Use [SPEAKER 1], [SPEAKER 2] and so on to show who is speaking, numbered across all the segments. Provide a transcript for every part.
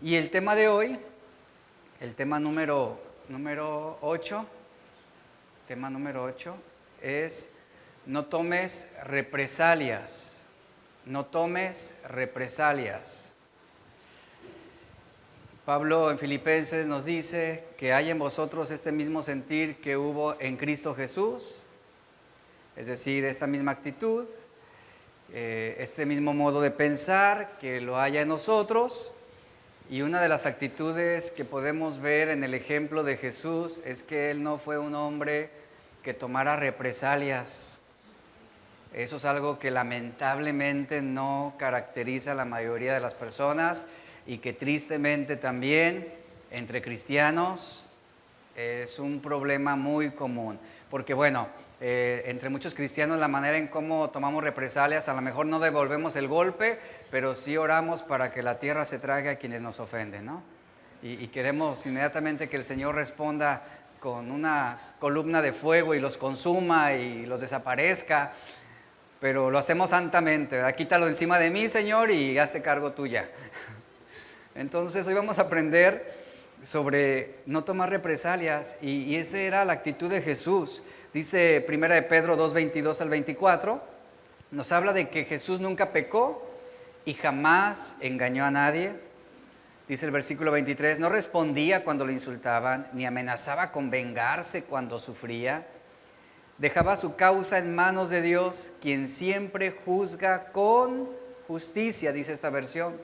[SPEAKER 1] Y el tema de hoy, el tema número 8, es no tomes represalias, no tomes represalias. Pablo en Filipenses nos dice que hay en vosotros este mismo sentir que hubo en Cristo Jesús, es decir, esta misma actitud, este mismo modo de pensar, que lo haya en nosotros. Y una de las actitudes que podemos ver en el ejemplo de Jesús es que Él no fue un hombre que tomara represalias. Eso es algo que lamentablemente no caracteriza a la mayoría de las personas y que tristemente también entre cristianos es un problema muy común. Porque bueno, entre muchos cristianos la manera en cómo tomamos represalias, a lo mejor no devolvemos el golpe, pero sí oramos para que la tierra se trague a quienes nos ofenden, ¿no? Y queremos inmediatamente que el Señor responda con una columna de fuego y los consuma y los desaparezca, pero lo hacemos santamente, ¿verdad? Quítalo encima de mí, Señor, y hazte cargo tuya. Entonces hoy vamos a aprender sobre no tomar represalias y esa era la actitud de Jesús. Dice 1 de Pedro 2, 22 al 24, nos habla de que Jesús nunca pecó y jamás engañó a nadie. Dice el versículo 23, no respondía cuando lo insultaban, ni amenazaba con vengarse cuando sufría. Dejaba su causa en manos de Dios, quien siempre juzga con justicia, dice esta versión.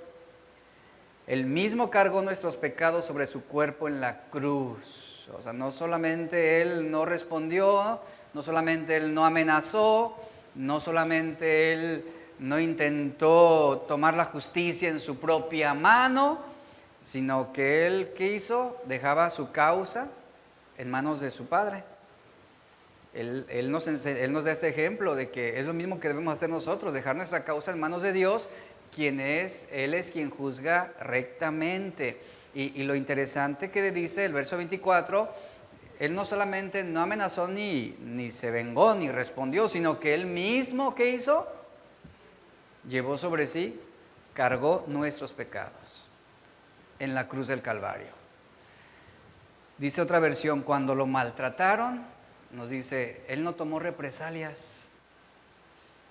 [SPEAKER 1] Él mismo cargó nuestros pecados sobre su cuerpo en la cruz. O sea, no solamente Él no respondió, no solamente Él no amenazó, no solamente Él no intentó tomar la justicia en su propia mano, sino que Él, ¿qué hizo? Dejaba su causa en manos de su Padre. Él nos da este ejemplo de que es lo mismo que debemos hacer nosotros, dejar nuestra causa en manos de Dios, Él es quien juzga rectamente. Y lo interesante que dice el verso 24, Él no solamente no amenazó ni se vengó, ni respondió, sino que Él mismo, ¿qué hizo? Llevó sobre sí, cargó nuestros pecados en la cruz del Calvario. Dice otra versión, cuando lo maltrataron, nos dice, Él no tomó represalias.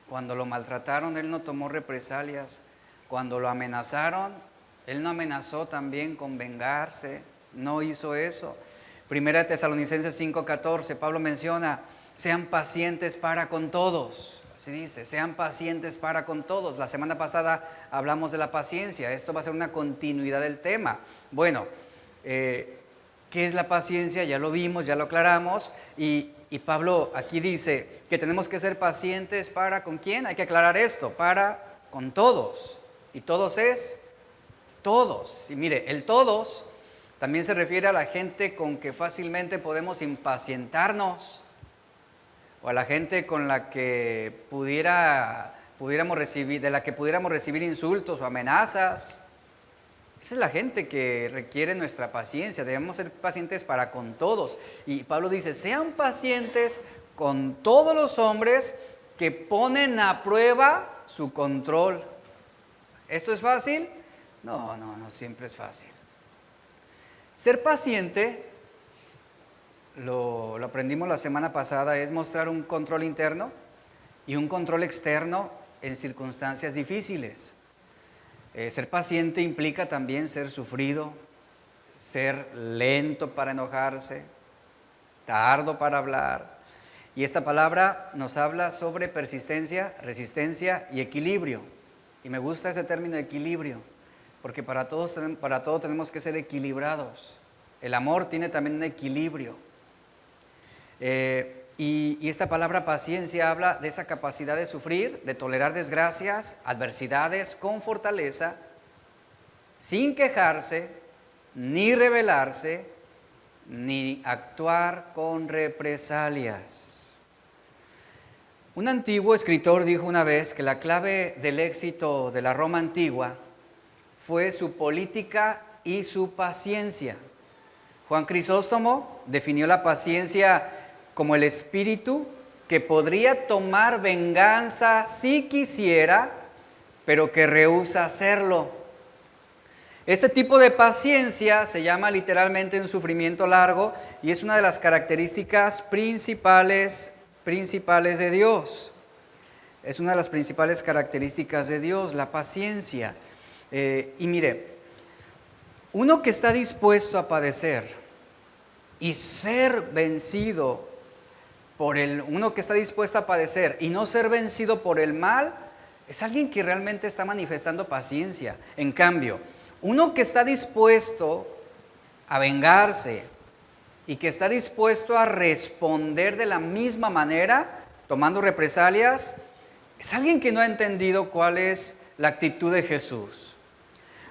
[SPEAKER 1] Cuando lo maltrataron, Él no tomó represalias. Cuando lo amenazaron, Él no amenazó también con vengarse, no hizo eso. Primera de Tesalonicenses 5:14, Pablo menciona, sean pacientes para con todos. Así dice, sean pacientes para con todos. La semana pasada hablamos de la paciencia, esto va a ser una continuidad del tema. Bueno, ¿qué es la paciencia? Ya lo vimos, ya lo aclaramos. Y Pablo aquí dice que tenemos que ser pacientes para ¿con quién? Hay que aclarar esto, para con todos. Y todos es todos. Y mire, el todos también se refiere a la gente con que fácilmente podemos impacientarnos, o a la gente con la que pudiéramos recibir insultos o amenazas. Esa es la gente que requiere nuestra paciencia. Debemos ser pacientes para con todos. Y Pablo dice, sean pacientes con todos los hombres que ponen a prueba su control. ¿Esto es fácil? No siempre es fácil. Ser paciente, lo aprendimos la semana pasada, es mostrar un control interno y un control externo en circunstancias difíciles. Ser paciente implica también ser sufrido, ser lento para enojarse, tardo para hablar. Y esta palabra nos habla sobre persistencia, resistencia y equilibrio. Y me gusta ese término equilibrio, porque para todo tenemos que ser equilibrados. El amor tiene también un equilibrio. Y esta palabra paciencia habla de esa capacidad de sufrir, de tolerar desgracias, adversidades con fortaleza, sin quejarse, ni rebelarse, ni actuar con represalias. Un antiguo escritor dijo una vez que la clave del éxito de la Roma antigua fue su política y su paciencia. Juan Crisóstomo definió la paciencia como el espíritu que podría tomar venganza si quisiera, pero que rehúsa hacerlo. Este tipo de paciencia se llama literalmente un sufrimiento largo y es una de las características principales de Dios. Es una de las principales características de Dios, la paciencia. Y mire, uno que está dispuesto a padecer y ser vencido uno que está dispuesto a padecer y no ser vencido por el mal, es alguien que realmente está manifestando paciencia. En cambio, uno que está dispuesto a vengarse y que está dispuesto a responder de la misma manera, tomando represalias, es alguien que no ha entendido cuál es la actitud de Jesús.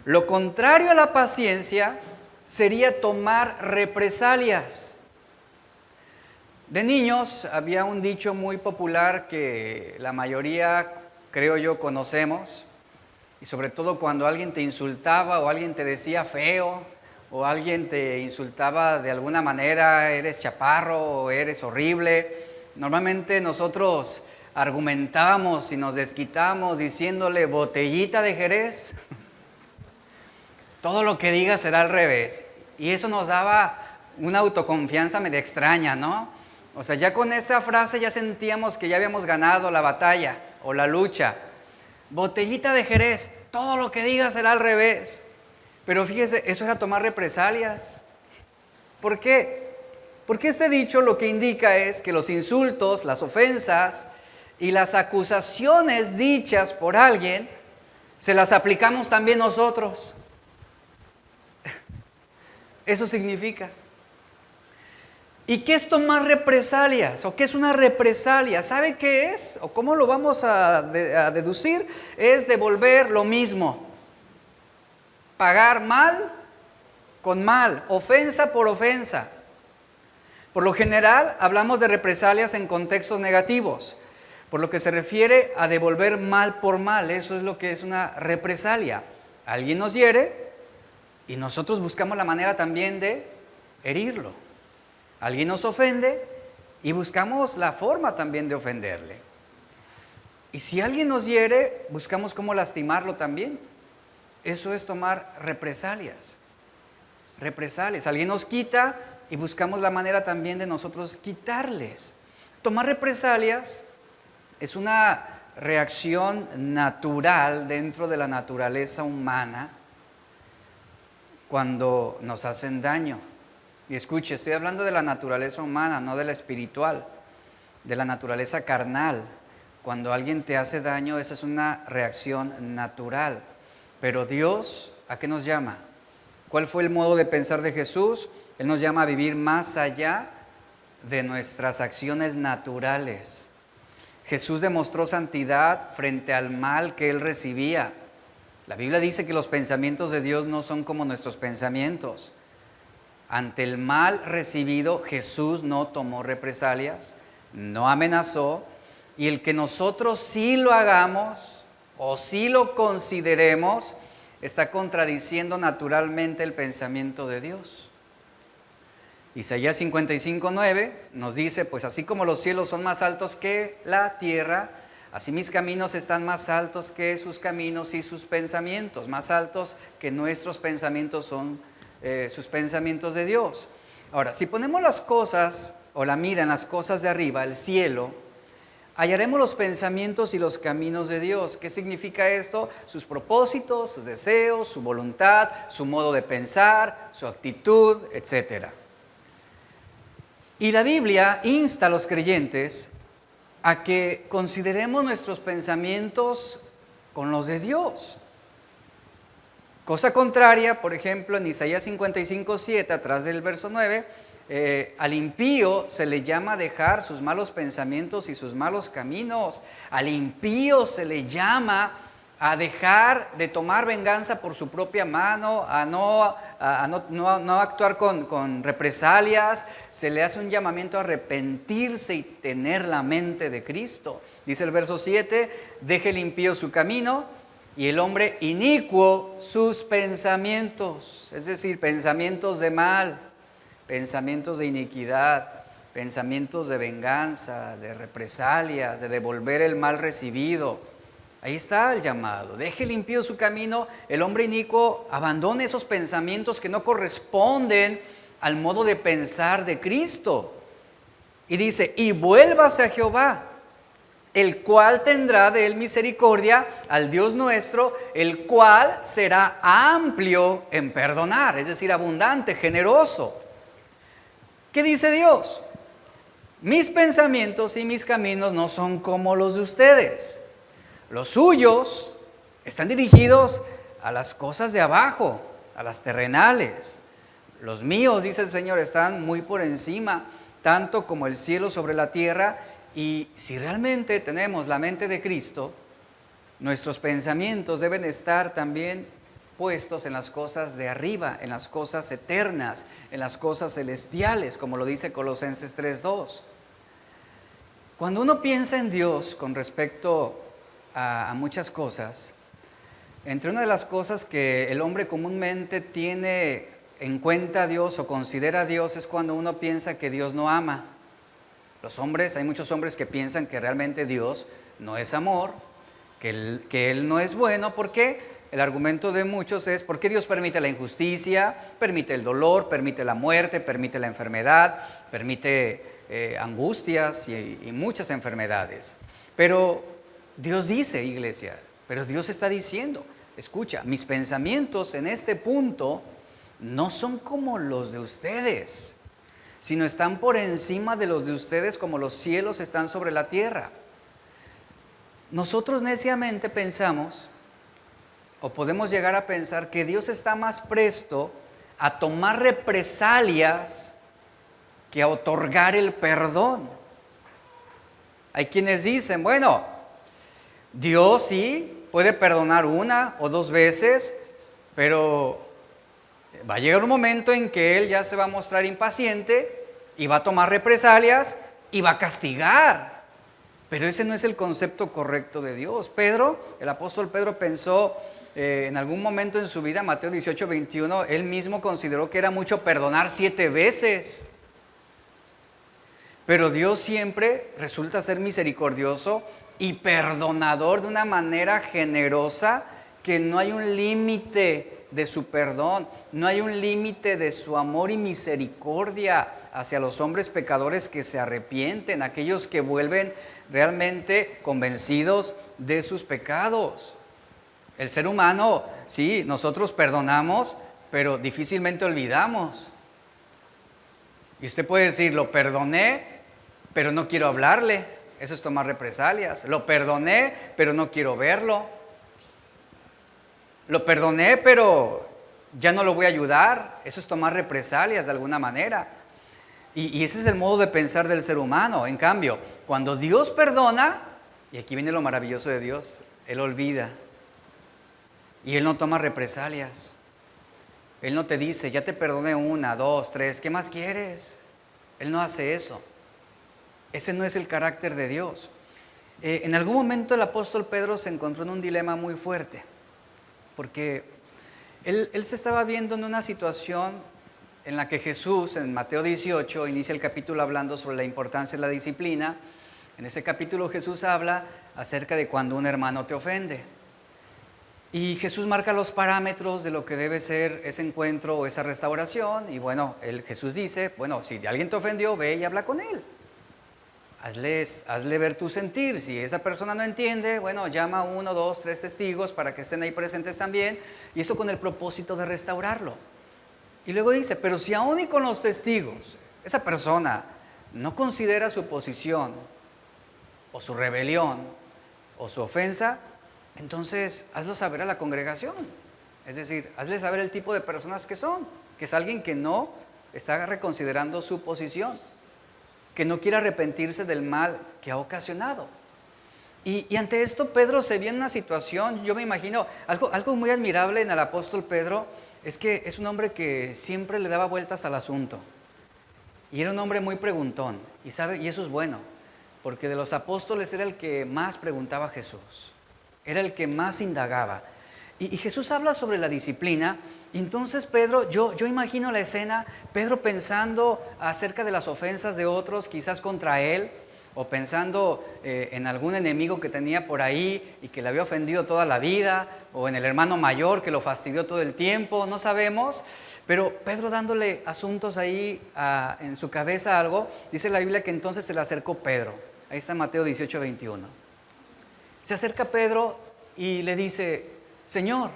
[SPEAKER 1] Lo contrario a la paciencia sería tomar represalias. De niños había un dicho muy popular que la mayoría, creo yo, conocemos. Y sobre todo cuando alguien te insultaba o alguien te decía feo o alguien te insultaba de alguna manera, eres chaparro o eres horrible. Normalmente nosotros argumentábamos y nos desquitábamos diciéndole botellita de Jerez. Todo lo que digas será al revés. Y eso nos daba una autoconfianza medio extraña, ¿no? O sea, ya con esa frase ya sentíamos que ya habíamos ganado la batalla o la lucha. Botellita de Jerez, todo lo que digas será al revés. Pero fíjese, eso era tomar represalias. ¿Por qué? Porque este dicho lo que indica es que los insultos, las ofensas y las acusaciones dichas por alguien, se las aplicamos también nosotros. Eso significa. ¿Y qué es tomar represalias? ¿O qué es una represalia? ¿Sabe qué es? ¿O cómo lo vamos a deducir? Es devolver lo mismo. Pagar mal con mal, ofensa por ofensa. Por lo general hablamos de represalias en contextos negativos, por lo que se refiere a devolver mal por mal. Eso es lo que es una represalia. Alguien nos hiere y nosotros buscamos la manera también de herirlo. Alguien nos ofende y buscamos la forma también de ofenderle. Y si alguien nos hiere, buscamos cómo lastimarlo también. Eso es tomar represalias. Represalias. Alguien nos quita y buscamos la manera también de nosotros quitarles. Tomar represalias es una reacción natural dentro de la naturaleza humana cuando nos hacen daño. Y escuche, estoy hablando de la naturaleza humana, no de la espiritual, de la naturaleza carnal. Cuando alguien te hace daño, esa es una reacción natural. Pero Dios, ¿a qué nos llama? ¿Cuál fue el modo de pensar de Jesús? Él nos llama a vivir más allá de nuestras acciones naturales. Jesús demostró santidad frente al mal que Él recibía. La Biblia dice que los pensamientos de Dios no son como nuestros pensamientos. Ante el mal recibido, Jesús no tomó represalias, no amenazó, y el que nosotros sí lo hagamos o sí lo consideremos, está contradiciendo naturalmente el pensamiento de Dios. Isaías 55:9 nos dice, pues así como los cielos son más altos que la tierra, así mis caminos están más altos que sus caminos y sus pensamientos, más altos que nuestros pensamientos son sus pensamientos de Dios. Ahora, si ponemos las cosas o la mira en las cosas de arriba, el cielo, hallaremos los pensamientos y los caminos de Dios. ¿Qué significa esto? Sus propósitos, sus deseos, su voluntad, su modo de pensar, su actitud, etc. Y la Biblia insta a los creyentes a que consideremos nuestros pensamientos con los de Dios. Cosa contraria, por ejemplo, en Isaías 55:7, atrás del verso 9, al impío se le llama dejar sus malos pensamientos y sus malos caminos. Al impío se le llama a dejar de tomar venganza por su propia mano, a no actuar con represalias. Se le hace un llamamiento a arrepentirse y tener la mente de Cristo. Dice el verso 7, deje el impío su camino y el hombre inicuo sus pensamientos, es decir, pensamientos de mal, pensamientos de iniquidad, pensamientos de venganza, de represalias, de devolver el mal recibido. Ahí está el llamado. Deje el impío su camino, el hombre inicuo abandone esos pensamientos que no corresponden al modo de pensar de Cristo. Y dice, y vuélvase a Jehová, el cual tendrá de él misericordia, al Dios nuestro, el cual será amplio en perdonar, es decir, abundante, generoso. ¿Qué dice Dios? Mis pensamientos y mis caminos no son como los de ustedes. Los suyos están dirigidos a las cosas de abajo, a las terrenales. Los míos, dice el Señor, están muy por encima, tanto como el cielo sobre la tierra. Y si realmente tenemos la mente de Cristo, nuestros pensamientos deben estar también puestos en las cosas de arriba, en las cosas eternas, en las cosas celestiales, como lo dice Colosenses 3:2. Cuando uno piensa en Dios con respecto a muchas cosas, entre una de las cosas que el hombre comúnmente tiene en cuenta a Dios o considera a Dios es cuando uno piensa que Dios no ama. Los hombres, hay muchos hombres que piensan que realmente Dios no es amor, que Él no es bueno. ¿Por qué? El argumento de muchos es: ¿por qué Dios permite la injusticia, permite el dolor, permite la muerte, permite la enfermedad, permite angustias y muchas enfermedades? Pero Dios dice, iglesia, pero Dios está diciendo, escucha, mis pensamientos en este punto no son como los de ustedes, sino están por encima de los de ustedes, como los cielos están sobre la tierra. Nosotros neciamente pensamos, o podemos llegar a pensar, que Dios está más presto a tomar represalias que a otorgar el perdón. Hay quienes dicen, bueno, Dios sí puede perdonar una o dos veces, pero va a llegar un momento en que Él ya se va a mostrar impaciente y va a tomar represalias y va a castigar. Pero ese no es el concepto correcto de Dios. El apóstol Pedro pensó en algún momento en su vida, Mateo 18:21, él mismo consideró que era mucho perdonar 7 veces. Pero Dios siempre resulta ser misericordioso y perdonador de una manera generosa, que no hay un límite de su perdón, no hay un límite de su amor y misericordia hacia los hombres pecadores que se arrepienten, aquellos que vuelven realmente convencidos de sus pecados. El ser humano, sí, nosotros perdonamos, pero difícilmente olvidamos. Y usted puede decir, lo perdoné, pero no quiero hablarle. Eso es tomar represalias. Lo perdoné, pero no quiero verlo. Lo perdoné, pero ya no lo voy a ayudar. Eso es tomar represalias de alguna manera. Y ese es el modo de pensar del ser humano. En cambio, cuando Dios perdona, y aquí viene lo maravilloso de Dios, Él olvida. Y Él no toma represalias. Él no te dice, ya te perdoné 1, 2, 3, ¿qué más quieres? Él no hace eso. Ese no es el carácter de Dios. En algún momento el apóstol Pedro se encontró en un dilema muy fuerte, porque él se estaba viendo en una situación en la que Jesús, en Mateo 18, inicia el capítulo hablando sobre la importancia de la disciplina. En ese capítulo Jesús habla acerca de cuando un hermano te ofende. Y Jesús marca los parámetros de lo que debe ser ese encuentro o esa restauración. Y bueno, Jesús dice, bueno, si alguien te ofendió, ve y habla con él. Hazle ver tu sentir. Si esa persona no entiende, bueno, llama a 1, 2, 3 testigos para que estén ahí presentes también. Y esto con el propósito de restaurarlo. Y luego dice, pero si aún y con los testigos, esa persona no considera su posición, o su rebelión, o su ofensa, entonces hazlo saber a la congregación. Es decir, hazle saber el tipo de personas que son, que es alguien que no está reconsiderando su posición, que no quiere arrepentirse del mal que ha ocasionado. Y ante esto Pedro se vio en una situación, yo me imagino, algo muy admirable en el apóstol Pedro, es que es un hombre que siempre le daba vueltas al asunto. Y era un hombre muy preguntón, y eso es bueno, porque de los apóstoles era el que más preguntaba a Jesús, era el que más indagaba. Y Jesús habla sobre la disciplina, y entonces Pedro, yo imagino la escena, Pedro pensando acerca de las ofensas de otros, quizás contra él, o pensando en algún enemigo que tenía por ahí y que le había ofendido toda la vida, o en el hermano mayor que lo fastidió todo el tiempo, no sabemos. Pero Pedro, dándole asuntos ahí en su cabeza algo, dice la Biblia que entonces se le acercó Pedro. Ahí está Mateo 18:21. Se acerca Pedro y le dice: Señor,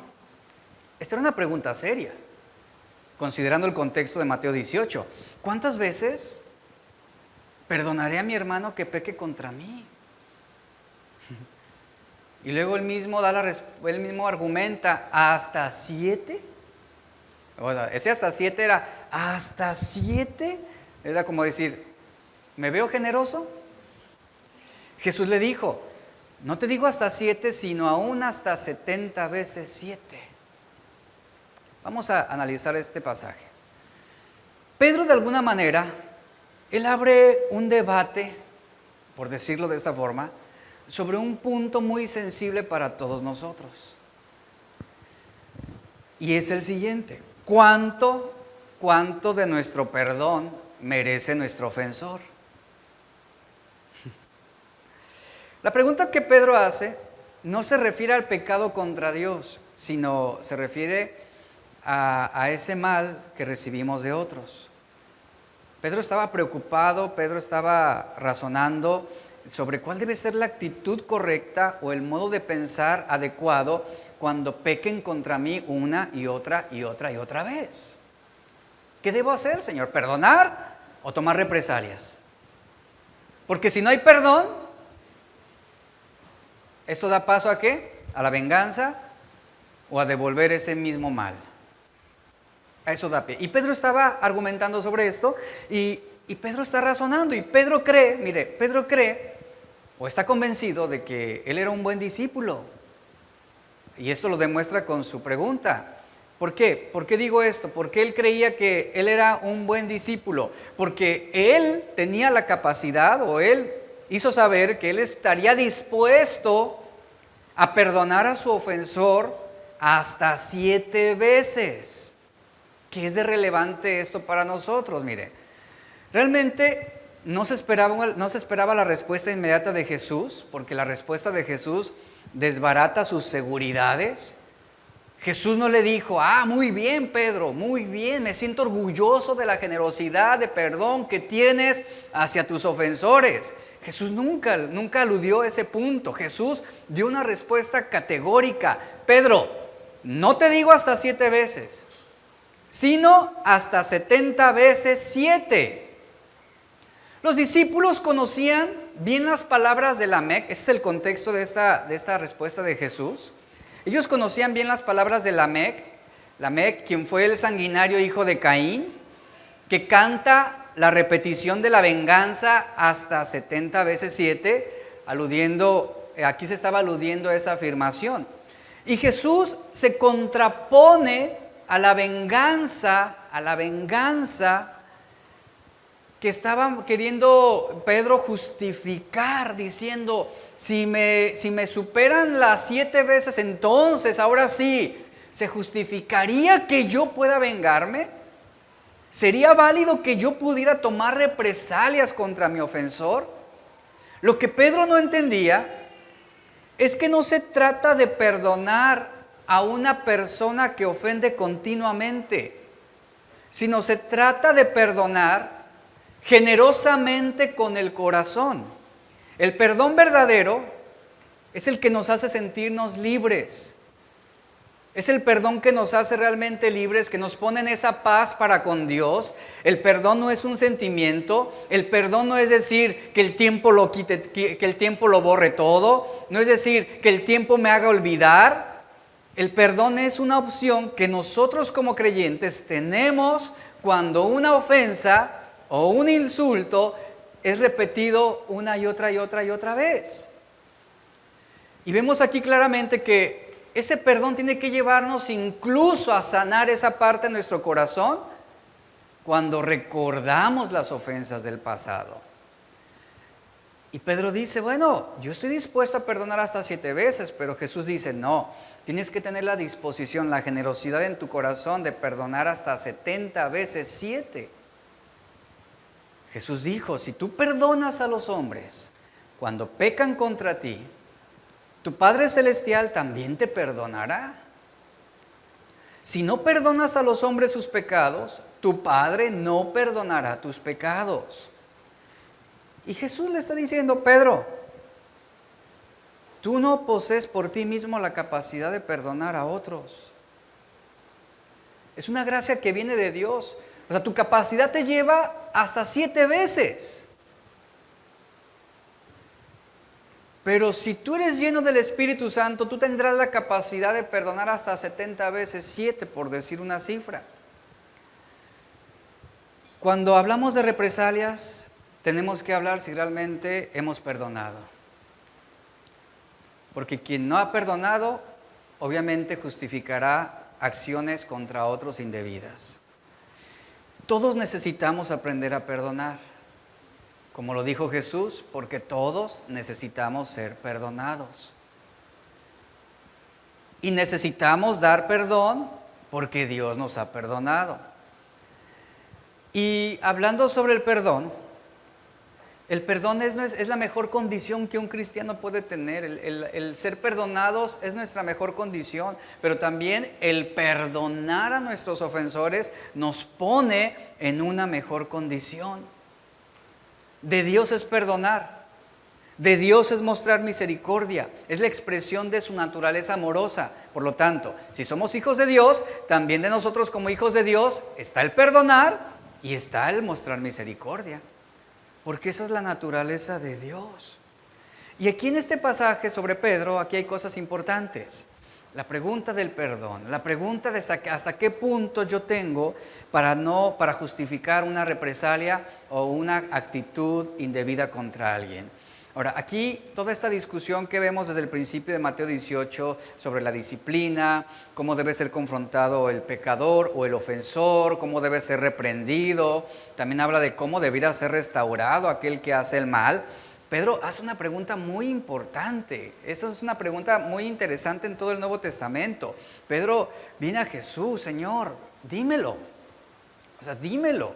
[SPEAKER 1] esta era una pregunta seria, considerando el contexto de Mateo 18. ¿Cuántas veces perdonaré a mi hermano que peque contra mí? Y luego él mismo argumenta: ¿hasta 7? O sea, ese hasta 7 era: ¿hasta 7? Era como decir: ¿me veo generoso? Jesús le dijo: no te digo hasta 7, sino aún hasta 70 veces 7. Vamos a analizar este pasaje. Pedro, de alguna manera, él abre un debate, por decirlo de esta forma, sobre un punto muy sensible para todos nosotros. Y es el siguiente: ¿cuánto de nuestro perdón merece nuestro ofensor? La pregunta que Pedro hace no se refiere al pecado contra Dios, sino se refiere a ese mal que recibimos de otros. Pedro estaba preocupado, Pedro estaba razonando sobre cuál debe ser la actitud correcta o el modo de pensar adecuado cuando pequen contra mí una y otra y otra y otra vez. ¿Qué debo hacer, Señor? ¿Perdonar o tomar represalias? Porque si no hay perdón, ¿esto da paso a qué? ¿A la venganza o a devolver ese mismo mal? A eso da pie. Y Pedro estaba argumentando sobre esto y Pedro está razonando y Pedro cree o está convencido de que él era un buen discípulo. Y esto lo demuestra con su pregunta. ¿Por qué? ¿Por qué digo esto? Porque él creía que él era un buen discípulo. Porque él tenía la capacidad, o él hizo saber que él estaría dispuesto a perdonar a su ofensor hasta 7 veces. ¿Qué es de relevante esto para nosotros? Mire, realmente no se esperaba la respuesta inmediata de Jesús, porque la respuesta de Jesús desbarata sus seguridades. Jesús no le dijo: muy bien, Pedro, muy bien, me siento orgulloso de la generosidad de perdón que tienes hacia tus ofensores. Jesús nunca aludió a ese punto. Jesús dio una respuesta categórica: Pedro, no te digo hasta 7 veces, sino hasta 70 veces 7. Los discípulos conocían bien las palabras de Lamec. Ese es el contexto de esta respuesta de Jesús. Ellos conocían bien las palabras de Lamec, quien fue el sanguinario hijo de Caín, que canta la repetición de la venganza hasta 70 veces 7, aquí se estaba aludiendo a esa afirmación. Y Jesús se contrapone a la venganza que estaba queriendo Pedro justificar, diciendo: si me superan las 7 veces, entonces ahora sí, ¿se justificaría que yo pueda vengarme? ¿Sería válido que yo pudiera tomar represalias contra mi ofensor? Lo que Pedro no entendía es que no se trata de perdonar a una persona que ofende continuamente, sino se trata de perdonar generosamente con el corazón. El perdón verdadero es el que nos hace sentirnos libres. Es el perdón que nos hace realmente libres, que nos pone en esa paz para con Dios. El perdón no es un sentimiento. El perdón no es decir que el tiempo lo quite, que el tiempo lo borre todo. No es decir que el tiempo me haga olvidar. El perdón es una opción que nosotros como creyentes tenemos cuando una ofensa o un insulto es repetido una y otra y otra y otra vez. Y vemos aquí claramente que ese perdón tiene que llevarnos incluso a sanar esa parte de nuestro corazón cuando recordamos las ofensas del pasado. Y Pedro dice: bueno, yo estoy dispuesto a perdonar hasta 7 veces, pero Jesús dice: no, tienes que tener la disposición, la generosidad en tu corazón de perdonar hasta 70 veces 7. Jesús dijo, si tú perdonas a los hombres cuando pecan contra ti, tu Padre Celestial también te perdonará. Si no perdonas a los hombres sus pecados, tu Padre no perdonará tus pecados. Y Jesús le está diciendo, Pedro, tú no posees por ti mismo la capacidad de perdonar a otros. Es una gracia que viene de Dios. O sea, tu capacidad te lleva hasta 7 veces. Pero si tú eres lleno del Espíritu Santo, tú tendrás la capacidad de perdonar hasta 70 veces 7, por decir una cifra. Cuando hablamos de represalias, tenemos que hablar si realmente hemos perdonado. Porque quien no ha perdonado, obviamente justificará acciones contra otros indebidas. Todos necesitamos aprender a perdonar. Como lo dijo Jesús, porque todos necesitamos ser perdonados. Y necesitamos dar perdón porque Dios nos ha perdonado. Y hablando sobre el perdón es la mejor condición que un cristiano puede tener. El ser perdonados es nuestra mejor condición, pero también el perdonar a nuestros ofensores nos pone en una mejor condición. De Dios es perdonar, de Dios es mostrar misericordia, es la expresión de su naturaleza amorosa. Por lo tanto, si somos hijos de Dios, también de nosotros como hijos de Dios está el perdonar y está el mostrar misericordia. Porque esa es la naturaleza de Dios. Y aquí en este pasaje sobre Pedro, aquí hay cosas importantes. La pregunta del perdón, la pregunta de hasta qué punto yo tengo para justificar una represalia o una actitud indebida contra alguien. Ahora, aquí toda esta discusión que vemos desde el principio de Mateo 18 sobre la disciplina, cómo debe ser confrontado el pecador o el ofensor, cómo debe ser reprendido, también habla de cómo debiera ser restaurado aquel que hace el mal. Pedro hace una pregunta muy importante. Esta es una pregunta muy interesante en todo el Nuevo Testamento. Pedro viene a Jesús, Señor, dímelo. O sea, dímelo.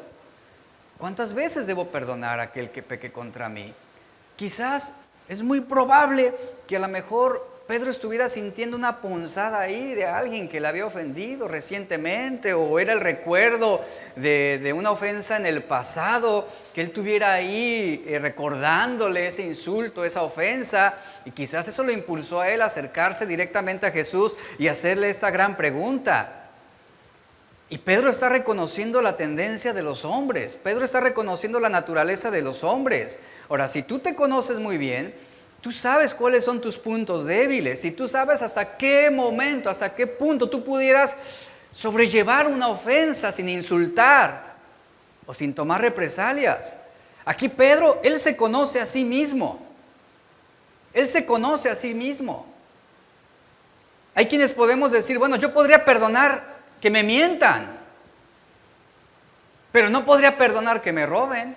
[SPEAKER 1] ¿Cuántas veces debo perdonar a aquel que peque contra mí? Quizás es muy probable que a lo mejor Pedro estuviera sintiendo una punzada ahí de alguien que le había ofendido recientemente, o era el recuerdo de una ofensa en el pasado, que él tuviera ahí recordándole ese insulto, esa ofensa, y quizás eso lo impulsó a él a acercarse directamente a Jesús y hacerle esta gran pregunta. Y Pedro está reconociendo la tendencia de los hombres, Pedro está reconociendo la naturaleza de los hombres. Ahora, si tú te conoces muy bien, tú sabes cuáles son tus puntos débiles, y tú sabes hasta qué momento, hasta qué punto tú pudieras sobrellevar una ofensa sin insultar o sin tomar represalias. Aquí Pedro, él se conoce a sí mismo. Él se conoce a sí mismo. Hay quienes podemos decir, bueno, yo podría perdonar que me mientan, pero no podría perdonar que me roben.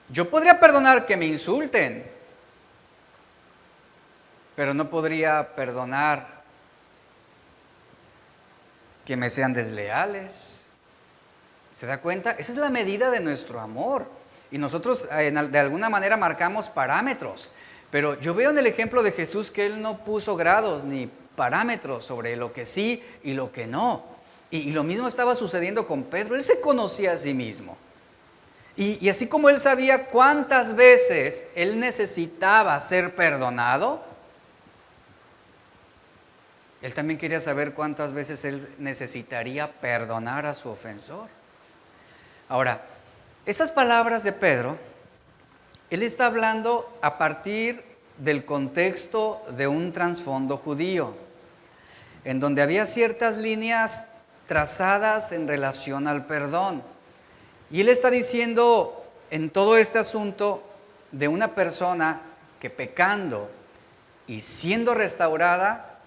[SPEAKER 1] Yo podría perdonar que me insulten, pero no podría perdonar que me sean desleales. ¿Se da cuenta? Esa es la medida de nuestro amor. Y nosotros de alguna manera marcamos parámetros. Pero yo veo en el ejemplo de Jesús que Él no puso grados ni parámetros sobre lo que sí y lo que no. Y lo mismo estaba sucediendo con Pedro. Él se conocía a sí mismo. Y así como él sabía cuántas veces él necesitaba ser perdonado, él también quería saber cuántas veces él necesitaría perdonar a su ofensor. Ahora, esas palabras de Pedro, él está hablando a partir del contexto de un trasfondo judío, en donde había ciertas líneas trazadas en relación al perdón. Y él está diciendo en todo este asunto de una persona que pecando y siendo restaurada,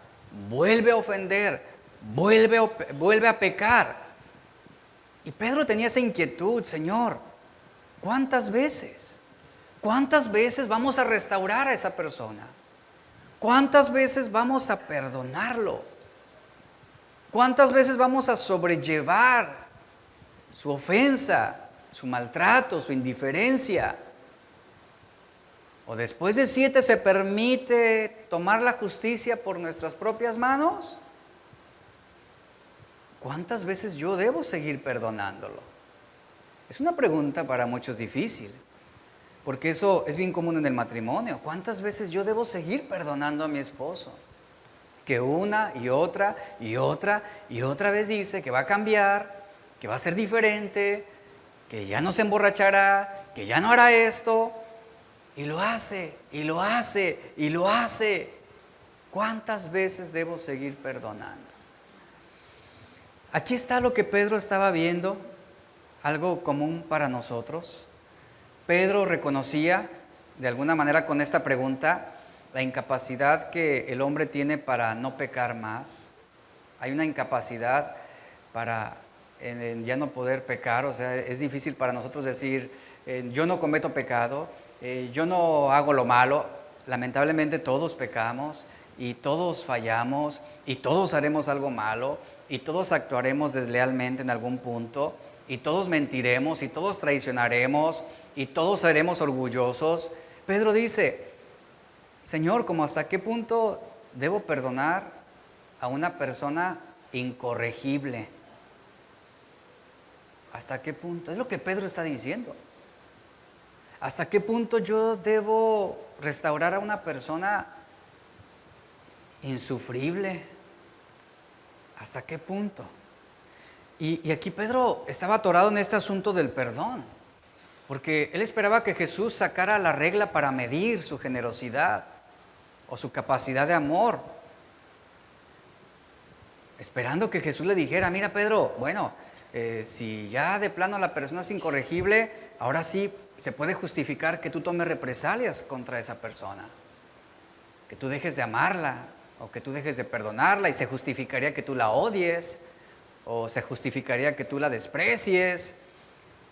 [SPEAKER 1] vuelve a ofender, vuelve a pecar. Y Pedro tenía esa inquietud, Señor, ¿cuántas veces? ¿Cuántas veces vamos a restaurar a esa persona? ¿Cuántas veces vamos a perdonarlo? ¿Cuántas veces vamos a sobrellevar su ofensa, su maltrato, su indiferencia. ¿O después de 7 se permite tomar la justicia por nuestras propias manos? ¿Cuántas veces yo debo seguir perdonándolo? Es una pregunta para muchos difícil, porque eso es bien común en el matrimonio. ¿Cuántas veces yo debo seguir perdonando a mi esposo? Que una y otra y otra y otra vez dice que va a cambiar, que va a ser diferente, que ya no se emborrachará, que ya no hará esto. Y lo hace, y lo hace, y lo hace. ¿Cuántas veces debo seguir perdonando? Aquí está lo que Pedro estaba viendo, algo común para nosotros. Pedro reconocía, de alguna manera con esta pregunta, la incapacidad que el hombre tiene para no pecar más. Hay una incapacidad para ya no poder pecar, o sea, es difícil para nosotros decir, yo no cometo pecado, yo no hago lo malo. Lamentablemente todos pecamos y todos fallamos y todos haremos algo malo y todos actuaremos deslealmente en algún punto y todos mentiremos y todos traicionaremos y todos seremos orgullosos. Pedro dice, Señor, ¿cómo hasta qué punto debo perdonar a una persona incorregible? ¿Hasta qué punto? Es lo que Pedro está diciendo. ¿Hasta qué punto yo debo restaurar a una persona insufrible? ¿Hasta qué punto? Y aquí Pedro estaba atorado en este asunto del perdón, porque él esperaba que Jesús sacara la regla para medir su generosidad o su capacidad de amor, esperando que Jesús le dijera, mira Pedro, bueno, si ya de plano la persona es incorregible, ahora sí se puede justificar que tú tomes represalias contra esa persona, que tú dejes de amarla o que tú dejes de perdonarla, y se justificaría que tú la odies o se justificaría que tú la desprecies.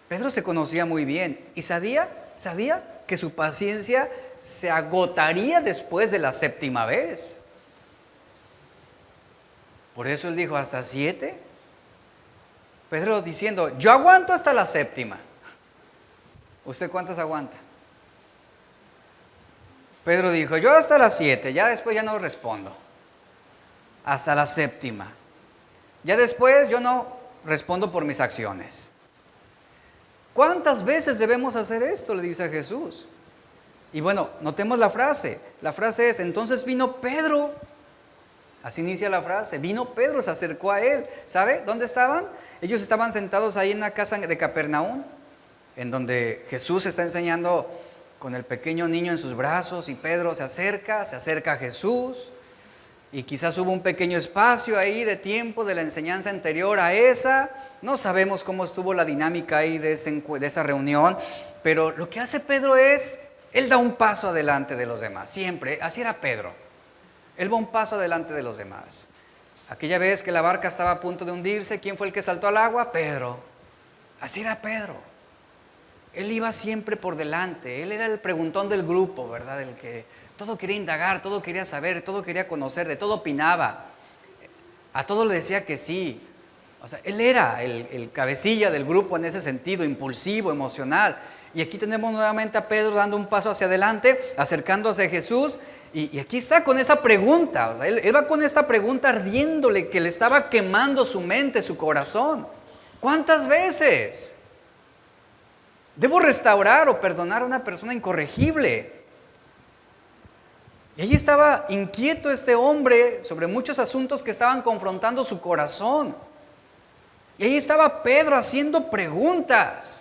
[SPEAKER 1] Pedro se conocía muy bien y sabía que su paciencia se agotaría después de la 7ª vez. Por eso él dijo, ¿hasta 7? Pedro diciendo, yo aguanto hasta la 7ª. ¿Usted cuántas aguanta? Pedro dijo, yo hasta las 7, ya después ya no respondo. Hasta la 7ª. Ya después yo no respondo por mis acciones. ¿Cuántas veces debemos hacer esto? Le dice a Jesús. Y bueno, notemos la frase. La frase es, entonces vino Pedro. Así inicia la frase. Vino Pedro, se acercó a él. ¿Sabe dónde estaban? Ellos estaban sentados ahí en la casa de Capernaum, en donde Jesús está enseñando con el pequeño niño en sus brazos, y Pedro se acerca a Jesús, y quizás hubo un pequeño espacio ahí de tiempo de la enseñanza anterior a esa. No sabemos cómo estuvo la dinámica ahí de esa reunión, pero lo que hace Pedro es, él da un paso adelante de los demás, siempre, así era Pedro. Él va un paso adelante de los demás. Aquella vez que la barca estaba a punto de hundirse, ¿quién fue el que saltó al agua? Pedro. Así era Pedro. Él iba siempre por delante. Él era el preguntón del grupo, ¿verdad? El que todo quería indagar, todo quería saber, todo quería conocer, de todo opinaba. A todo le decía que sí. O sea, él era el cabecilla del grupo en ese sentido, impulsivo, emocional. Y aquí tenemos nuevamente a Pedro dando un paso hacia adelante, acercándose a Jesús. Y aquí está con esa pregunta. O sea, él va con esta pregunta ardiéndole, que le estaba quemando su mente, su corazón. ¿Cuántas veces debo restaurar o perdonar a una persona incorregible? Y allí estaba inquieto este hombre sobre muchos asuntos que estaban confrontando su corazón. Y ahí estaba Pedro haciendo preguntas.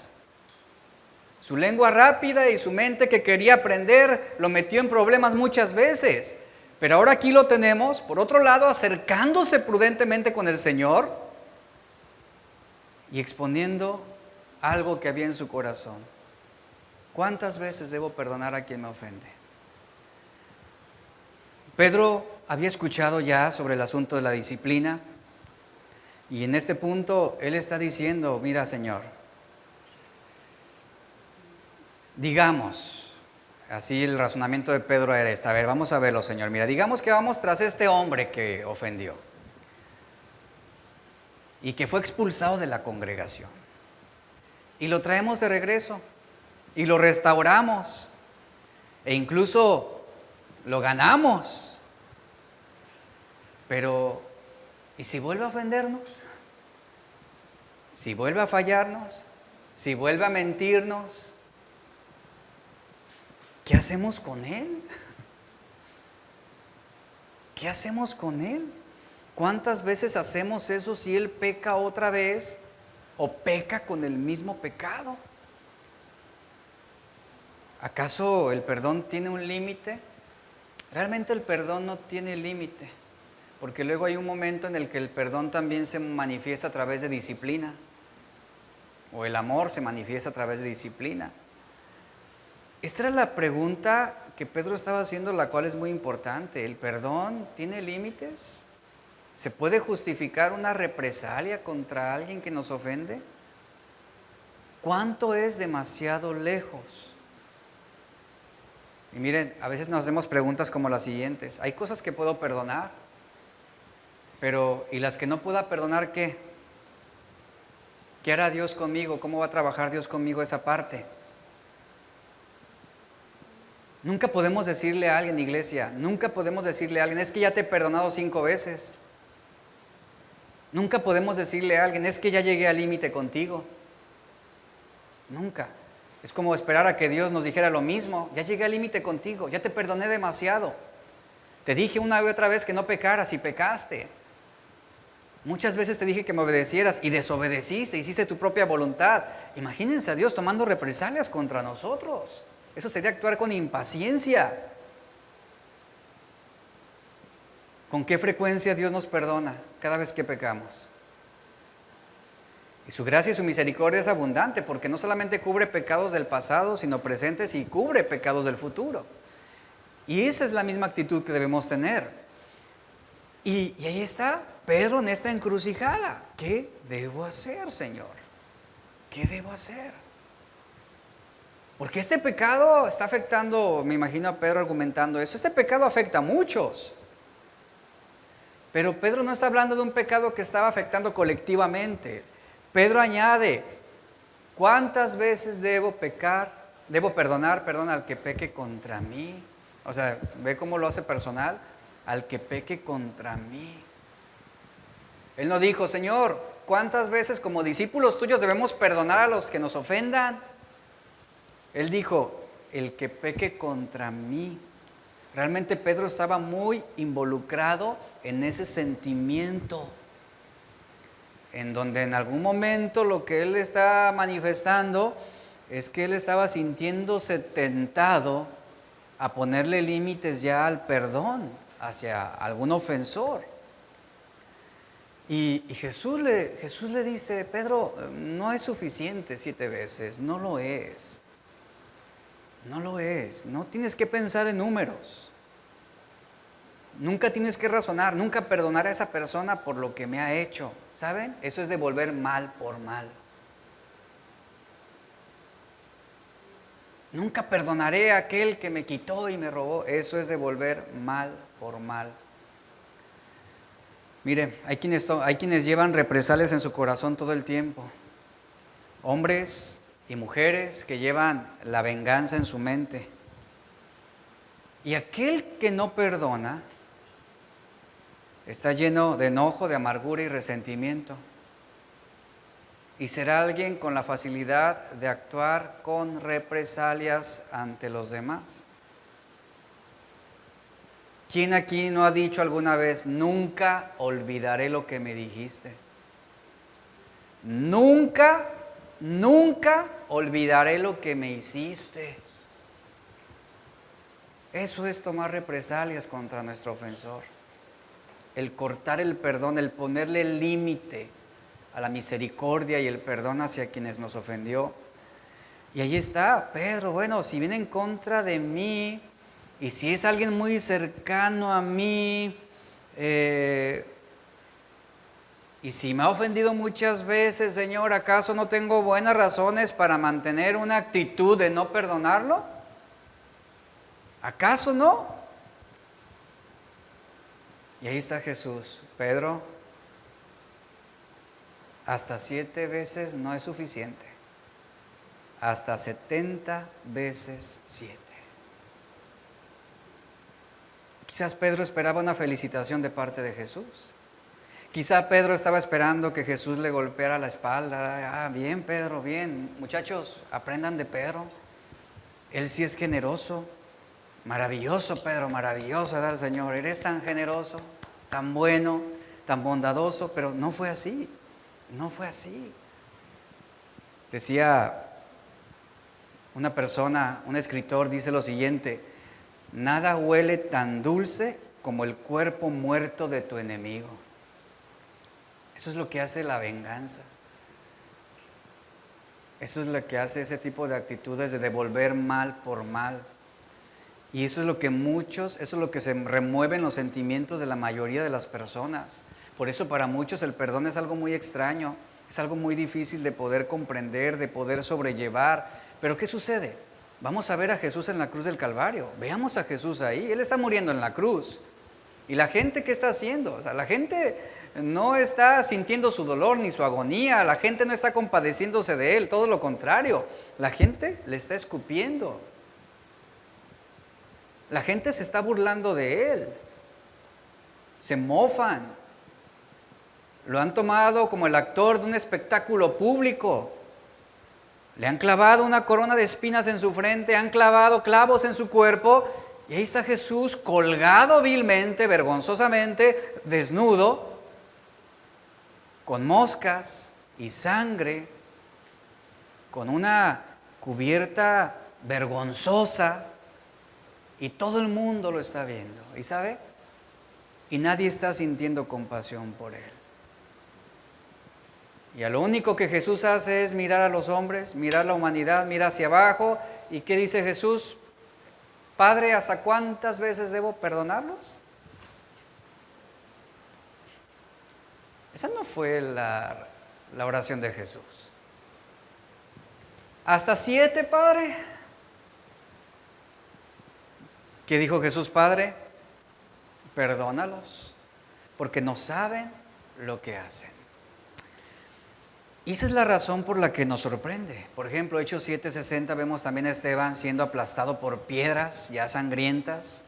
[SPEAKER 1] Su lengua rápida y su mente que quería aprender lo metió en problemas muchas veces. Pero ahora aquí lo tenemos, por otro lado, acercándose prudentemente con el Señor y exponiendo algo que había en su corazón. ¿Cuántas veces debo perdonar a quien me ofende? Pedro había escuchado ya sobre el asunto de la disciplina, y en este punto él está diciendo, mira Señor, digamos, así el razonamiento de Pedro era este, a ver, vamos a verlo Señor, mira, digamos que vamos tras este hombre que ofendió y que fue expulsado de la congregación. y lo traemos de regreso y lo restauramos e incluso lo ganamos. Pero, ¿y si vuelve a ofendernos? ¿Si vuelve a fallarnos? ¿Si vuelve a mentirnos? ¿Qué hacemos con él? ¿Qué hacemos con él? ¿Cuántas veces hacemos eso si él peca otra vez o peca con el mismo pecado? ¿Acaso el perdón tiene un límite? Realmente el perdón no tiene límite, porque luego hay un momento en el que el perdón también se manifiesta a través de disciplina, o el amor se manifiesta a través de disciplina. Esta era la pregunta que Pedro estaba haciendo, la cual es muy importante. ¿El perdón tiene límites? ¿Se puede justificar una represalia contra alguien que nos ofende? ¿Cuánto es demasiado lejos? Y miren, a veces nos hacemos preguntas como las siguientes. Hay cosas que puedo perdonar, pero ¿y las que no pueda perdonar qué? ¿Qué hará Dios conmigo? ¿Cómo va a trabajar Dios conmigo esa parte? Nunca podemos decirle a alguien, iglesia, nunca podemos decirle a alguien, es que ya te he perdonado 5 veces. Nunca podemos decirle a alguien, es que ya llegué al límite contigo. Nunca. Es como esperar a que Dios nos dijera lo mismo, ya llegué al límite contigo, ya te perdoné demasiado. Te dije una y otra vez que no pecaras y pecaste. Muchas veces te dije que me obedecieras y desobedeciste, hiciste tu propia voluntad. Imagínense a Dios tomando represalias contra nosotros. Eso sería actuar con impaciencia. ¿Con qué frecuencia Dios nos perdona cada vez que pecamos? Y su gracia y su misericordia es abundante, porque no solamente cubre pecados del pasado, sino presentes, y cubre pecados del futuro. Y esa es la misma actitud que debemos tener. Y ahí está Pedro en esta encrucijada. ¿Qué debo hacer, Señor? ¿Qué debo hacer? Porque este pecado está afectando, me imagino a Pedro argumentando eso, este pecado afecta a muchos. Pero Pedro no está hablando de un pecado que estaba afectando colectivamente. Pedro añade, ¿cuántas veces debo perdonar al que peque contra mí? O sea, ¿ve cómo lo hace personal? Al que peque contra mí. Él no dijo, Señor, ¿cuántas veces como discípulos tuyos debemos perdonar a los que nos ofendan? Él dijo, el que peque contra mí. Realmente Pedro estaba muy involucrado en ese sentimiento, en donde en algún momento lo que él está manifestando es que él estaba sintiéndose tentado a ponerle límites ya al perdón hacia algún ofensor. Y Jesús le dice, Pedro, no es suficiente 7 veces, no lo es. No lo es, no tienes que pensar en números. Nunca tienes que razonar, nunca perdonar a esa persona por lo que me ha hecho. ¿Saben? Eso es devolver mal por mal. Nunca perdonaré a aquel que me quitó y me robó. Eso es devolver mal por mal. Mire, hay quienes llevan represalias en su corazón todo el tiempo. Hombres y mujeres que llevan la venganza en su mente. Y aquel que no perdona está lleno de enojo, de amargura y resentimiento. Y será alguien con la facilidad de actuar con represalias ante los demás. ¿Quién aquí no ha dicho alguna vez, nunca olvidaré lo que me dijiste? Nunca olvidaré lo que me hiciste. Eso es tomar represalias contra nuestro ofensor. El cortar el perdón, el ponerle límite a la misericordia y el perdón hacia quienes nos ofendió. Y ahí está Pedro, bueno, si viene en contra de mí y si es alguien muy cercano a mí, y si me ha ofendido muchas veces, Señor, ¿acaso no tengo buenas razones para mantener una actitud de no perdonarlo? ¿Acaso no? Y ahí está Jesús. Pedro, hasta 7 veces no es suficiente. hasta 70 veces 7. Quizás Pedro esperaba una felicitación de parte de Jesús. Quizá Pedro estaba esperando que Jesús le golpeara la espalda. Bien Pedro, bien. Muchachos, aprendan de Pedro. Él sí es generoso. Maravilloso Pedro, maravilloso era el Señor. Eres tan generoso, tan bueno, tan bondadoso, pero no fue así. No fue así. Decía una persona, un escritor, dice lo siguiente: nada huele tan dulce como el cuerpo muerto de tu enemigo. Eso es lo que hace la venganza. Eso es lo que hace ese tipo de actitudes de devolver mal por mal. Y eso es lo que se remueve en los sentimientos de la mayoría de las personas. Por eso para muchos el perdón es algo muy extraño, es algo muy difícil de poder comprender, de poder sobrellevar. Pero ¿qué sucede? Vamos a ver a Jesús en la cruz del Calvario. Veamos a Jesús ahí. Él está muriendo en la cruz. ¿Y la gente qué está haciendo? O sea, la gente no está sintiendo su dolor ni su agonía. La gente no está compadeciéndose de Él. Todo lo contrario. La gente le está escupiendo. La gente se está burlando de Él. Se mofan. Lo han tomado como el actor de un espectáculo público. Le han clavado una corona de espinas en su frente, han clavado clavos en su cuerpo, y ahí está Jesús colgado vilmente, vergonzosamente, desnudo, con moscas y sangre, con una cubierta vergonzosa, y todo el mundo lo está viendo. ¿Y sabe? Y nadie está sintiendo compasión por Él. Y a lo único que Jesús hace es mirar a los hombres, mirar la humanidad, mirar hacia abajo. ¿Y qué dice Jesús? Padre, ¿hasta cuántas veces debo perdonarlos? Esa no fue la oración de Jesús. ¿Hasta 7, Padre? ¿Qué dijo Jesús? Padre, perdónalos, porque no saben lo que hacen. Y esa es la razón por la que nos sorprende. Por ejemplo, Hechos 7:60, vemos también a Esteban siendo aplastado por piedras ya sangrientas.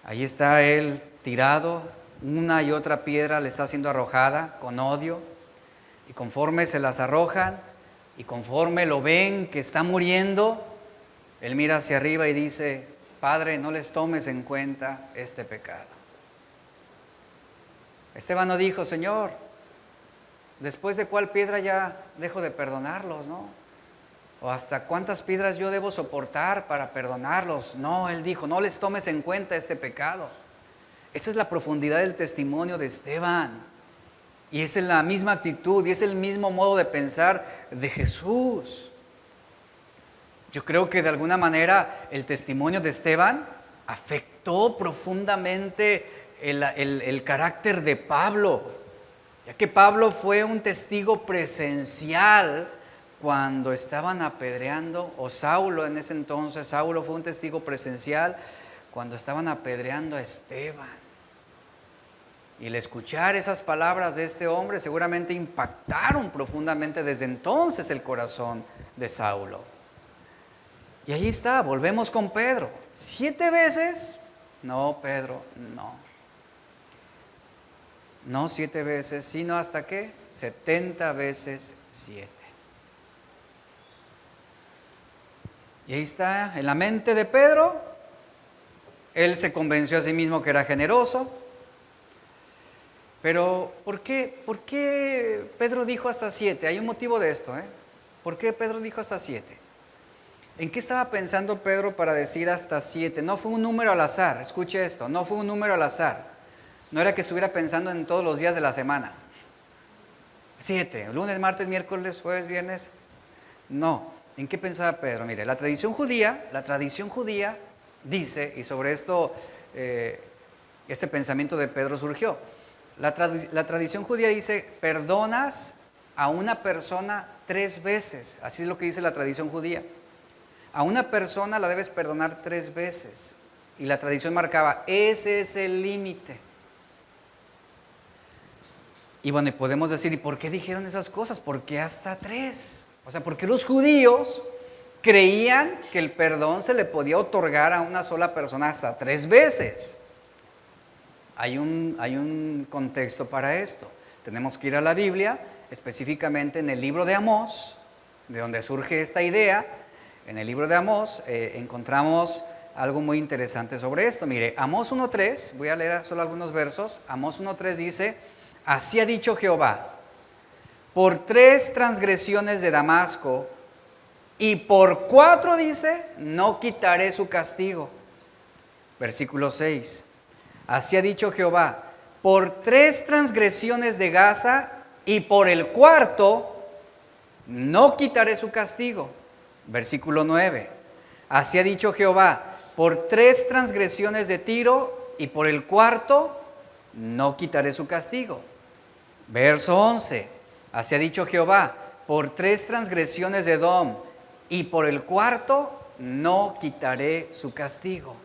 [SPEAKER 1] Ahí está él tirado, una y otra piedra le está siendo arrojada con odio. Y conforme se las arrojan y conforme lo ven que está muriendo, él mira hacia arriba y dice: Padre, no les tomes en cuenta este pecado. Esteban no dijo: Señor, ¿después de cuál piedra ya dejo de perdonarlos, no? ¿O hasta cuántas piedras yo debo soportar para perdonarlos? No, él dijo: no les tomes en cuenta este pecado. Esa es la profundidad del testimonio de Esteban. Y es la misma actitud y es el mismo modo de pensar de Jesús. Yo creo que de alguna manera el testimonio de Esteban afectó profundamente el carácter de Pablo, ya que Pablo fue un testigo presencial cuando estaban apedreando, o Saulo en ese entonces, Saulo fue un testigo presencial cuando estaban apedreando a Esteban. Y el escuchar esas palabras de este hombre seguramente impactaron profundamente desde entonces el corazón de Saulo. Y ahí está, volvemos con Pedro. 7 veces, no Pedro, no. No 7 veces, sino hasta ¿qué? 70 veces 7. Y ahí está, en la mente de Pedro, él se convenció a sí mismo que era generoso. Pero, ¿por qué Pedro dijo hasta 7? Hay un motivo de esto, ¿eh? ¿Por qué Pedro dijo hasta 7? ¿En qué estaba pensando Pedro para decir hasta 7? No fue un número al azar, escuche esto, no fue un número al azar. No era que estuviera pensando en todos los días de la semana. 7, lunes, martes, miércoles, jueves, viernes. No, ¿en qué pensaba Pedro? Mire, la tradición judía dice, y sobre esto este pensamiento de Pedro surgió. La tradición judía dice: perdonas a una persona 3 veces. Así es lo que dice la tradición judía. A una persona la debes perdonar 3 veces. Y la tradición marcaba: ese es el límite. Y bueno, podemos decir: ¿y por qué dijeron esas cosas? ¿Por qué hasta 3? O sea, porque los judíos creían que el perdón se le podía otorgar a una sola persona hasta 3 veces. Hay un contexto para esto. Tenemos que ir a la Biblia, específicamente en el libro de Amós, de donde surge esta idea. En el libro de Amós encontramos algo muy interesante sobre esto. Mire, Amós 1:3, voy a leer solo algunos versos. Amós 1:3 dice: así ha dicho Jehová, por 3 transgresiones de Damasco y por 4, dice, no quitaré su castigo. Versículo 6. Así ha dicho Jehová, por 3 transgresiones de Gaza y por el 4 no quitaré su castigo. Versículo 9. Así ha dicho Jehová, por 3 transgresiones de Tiro y por el 4 no quitaré su castigo. Verso 11. Así ha dicho Jehová, por 3 transgresiones de Edom y por el 4 no quitaré su castigo.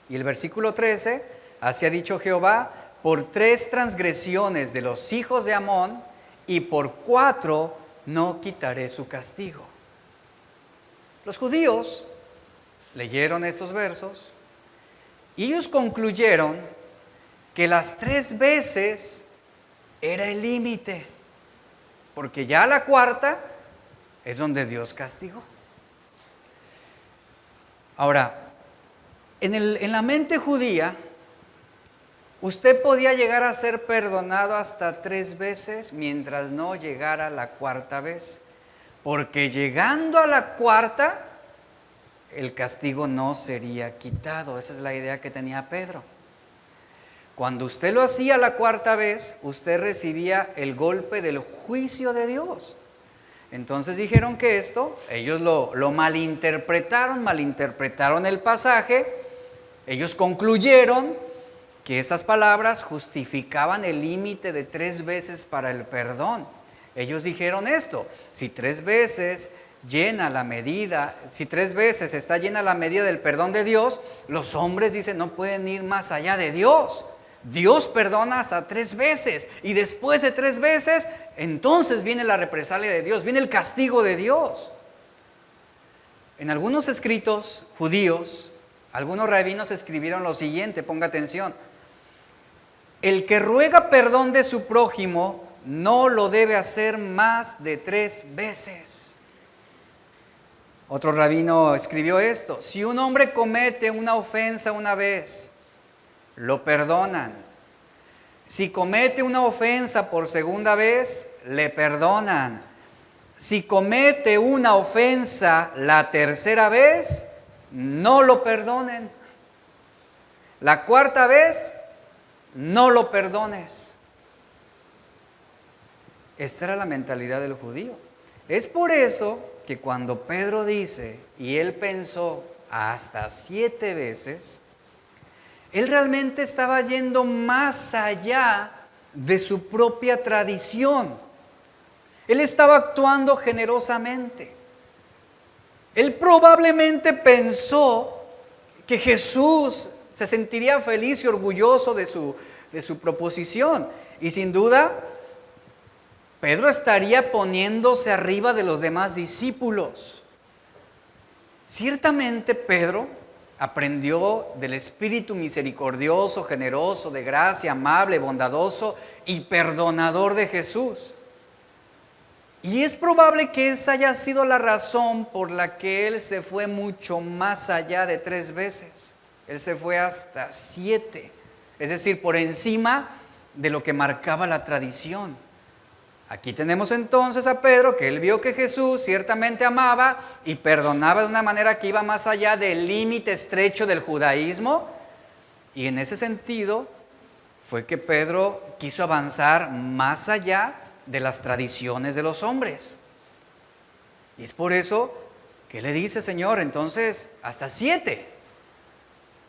[SPEAKER 1] Y el versículo 13, así ha dicho Jehová, por 3 transgresiones de los hijos de Amón y por 4 no quitaré su castigo. Los judíos leyeron estos versos y ellos concluyeron que las 3 veces era el límite, porque ya la 4ª es donde Dios castigó. Ahora, en la mente judía, usted podía llegar a ser perdonado hasta 3 veces mientras no llegara la 4ª vez, porque llegando a la 4ª, el castigo no sería quitado. Esa es la idea que tenía Pedro. Cuando usted lo hacía la 4ª vez, usted recibía el golpe del juicio de Dios. Entonces dijeron que esto, ellos lo malinterpretaron el pasaje. Ellos concluyeron que estas palabras justificaban el límite de 3 veces para el perdón. Ellos dijeron esto: si 3 veces llena la medida, si 3 veces está llena la medida del perdón de Dios, los hombres, dicen, no pueden ir más allá de Dios. Dios perdona hasta 3 veces y después de 3 veces, entonces viene la represalia de Dios, viene el castigo de Dios. En algunos escritos judíos, algunos rabinos escribieron lo siguiente, ponga atención: el que ruega perdón de su prójimo no lo debe hacer más de 3 veces. Otro rabino escribió esto: si un hombre comete una ofensa una vez, lo perdonan. Si comete una ofensa por 2ª vez, le perdonan. Si comete una ofensa la 3ª vez, no lo perdonen. La 4ª vez, no lo perdones. Esta era la mentalidad del judío. Es por eso que cuando Pedro dice, y él pensó hasta 7 veces, él realmente estaba yendo más allá de su propia tradición. Él estaba actuando generosamente. Él probablemente pensó que Jesús se sentiría feliz y orgulloso de su proposición. Y sin duda, Pedro estaría poniéndose arriba de los demás discípulos. Ciertamente Pedro aprendió del espíritu misericordioso, generoso, de gracia, amable, bondadoso y perdonador de Jesús. Y es probable que esa haya sido la razón por la que él se fue mucho más allá de 3 veces. Él se fue hasta 7, es decir, por encima de lo que marcaba la tradición. Aquí tenemos entonces a Pedro, que él vio que Jesús ciertamente amaba y perdonaba de una manera que iba más allá del límite estrecho del judaísmo. Y en ese sentido fue que Pedro quiso avanzar más allá de las tradiciones de los hombres. Y es por eso que le dice: Señor, entonces hasta 7.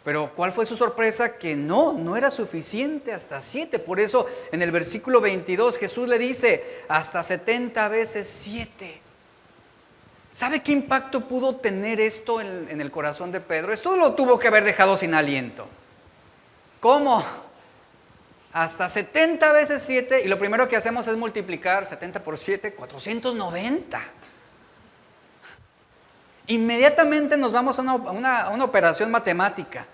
[SPEAKER 1] Pero ¿cuál fue su sorpresa? Que no era suficiente hasta 7. Por eso en el versículo 22 Jesús le dice: hasta 70 veces 7. ¿Sabe qué impacto pudo tener esto en el corazón de Pedro? Esto lo tuvo que haber dejado sin aliento. ¿Cómo? Hasta 70 veces 7. Y lo primero que hacemos es multiplicar 70 por 7, 490. Inmediatamente nos vamos a una operación matemática.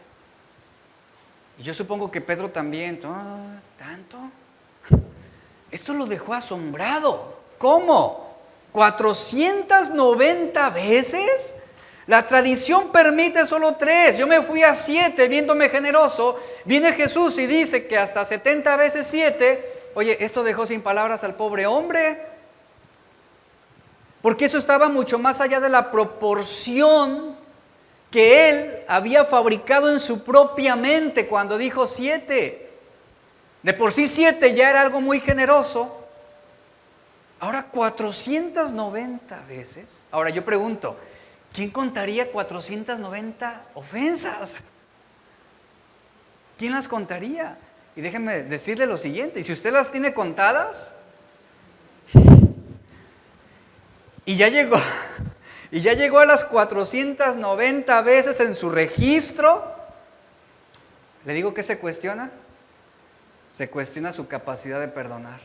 [SPEAKER 1] Y yo supongo que Pedro también. ¿Tanto? Esto lo dejó asombrado. ¿Cómo? ¿490 veces? La tradición permite solo 3. Yo me fui a 7 viéndome generoso. Viene Jesús y dice que hasta 70 veces 7. Oye, esto dejó sin palabras al pobre hombre. Porque eso estaba mucho más allá de la proporción que él había fabricado en su propia mente cuando dijo 7. De por sí 7 ya era algo muy generoso. Ahora 490 veces. Ahora yo pregunto, ¿quién contaría 490 ofensas? ¿Quién las contaría? Y déjenme decirle lo siguiente, y si usted las tiene contadas, y ya llegó a las 490 veces en su registro, ¿le digo qué se cuestiona? Se cuestiona su capacidad de perdonar.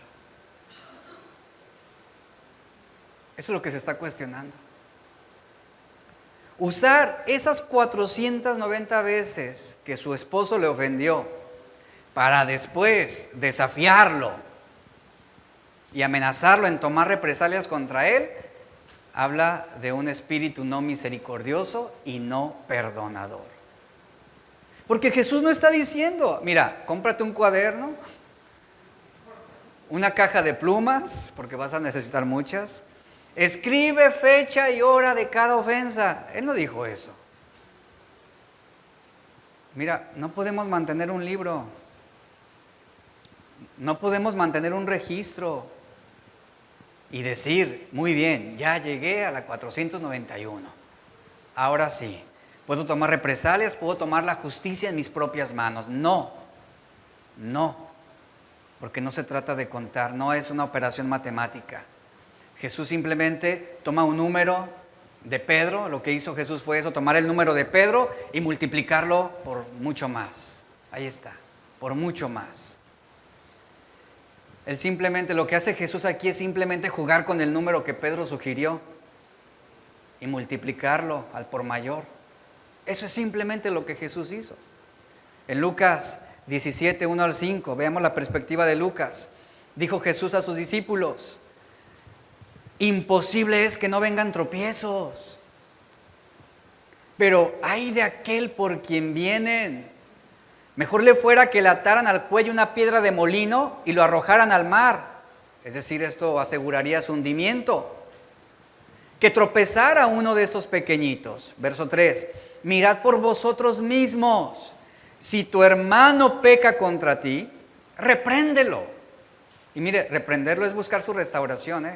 [SPEAKER 1] Eso es lo que se está cuestionando. Usar esas 490 veces que su esposo le ofendió para después desafiarlo y amenazarlo en tomar represalias contra él, habla de un espíritu no misericordioso y no perdonador. Porque Jesús no está diciendo, mira, cómprate un cuaderno, una caja de plumas, porque vas a necesitar muchas. Escribe fecha y hora de cada ofensa. Él no dijo eso. Mira, no podemos mantener un libro. No podemos mantener un registro y decir, muy bien, ya llegué a la 491. Ahora sí, puedo tomar represalias, puedo tomar la justicia en mis propias manos. No, porque no se trata de contar, no es una operación matemática. Jesús simplemente toma un número de Pedro. Lo que hizo Jesús fue eso, tomar el número de Pedro y multiplicarlo por mucho más. Ahí está, por mucho más. Él simplemente, lo que hace Jesús aquí es simplemente jugar con el número que Pedro sugirió y multiplicarlo al por mayor. Eso es simplemente lo que Jesús hizo. En Lucas 17, 1 al 5, veamos la perspectiva de Lucas. Dijo Jesús a sus discípulos: imposible es que no vengan tropiezos, pero ay de aquel por quien vienen. Mejor le fuera que le ataran al cuello una piedra de molino y lo arrojaran al mar. Es decir, esto aseguraría su hundimiento. Que tropezara uno de estos pequeñitos. Verso 3. Mirad por vosotros mismos. Si tu hermano peca contra ti, repréndelo. Y mire, reprenderlo es buscar su restauración,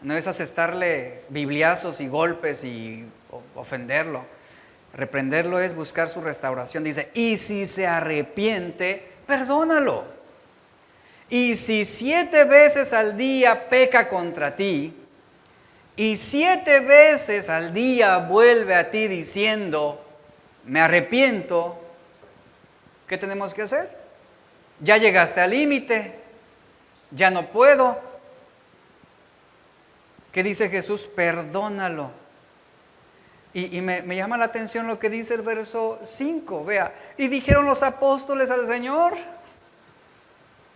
[SPEAKER 1] No es asestarle bibliazos y golpes y ofenderlo. Reprenderlo es buscar su restauración. Dice, y si se arrepiente, perdónalo. Y si 7 veces al día peca contra ti, y 7 veces al día vuelve a ti diciendo, me arrepiento, ¿qué tenemos que hacer? Ya llegaste al límite, ya no puedo. ¿Qué dice Jesús? Perdónalo. Y me llama la atención lo que dice el verso 5, vea. Y dijeron los apóstoles al Señor,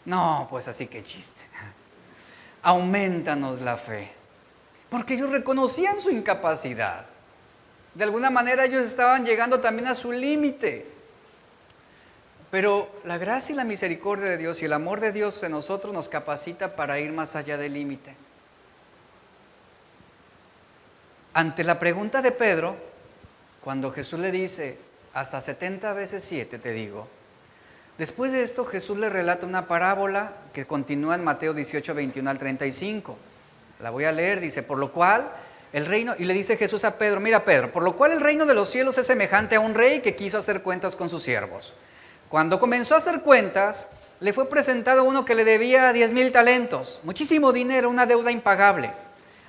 [SPEAKER 1] no, pues así que chiste. Aumentanos la fe. Porque ellos reconocían su incapacidad. De alguna manera ellos estaban llegando también a su límite. Pero la gracia y la misericordia de Dios y el amor de Dios en nosotros nos capacita para ir más allá del límite. Ante la pregunta de Pedro, cuando Jesús le dice, hasta 70 veces 7 te digo. Después de esto Jesús le relata una parábola que continúa en Mateo 18, 21 al 35. La voy a leer, dice, por lo cual el reino, y le dice Jesús a Pedro, mira Pedro, por lo cual el reino de los cielos es semejante a un rey que quiso hacer cuentas con sus siervos. Cuando comenzó a hacer cuentas, le fue presentado uno que le debía 10,000 talentos, muchísimo dinero, una deuda impagable.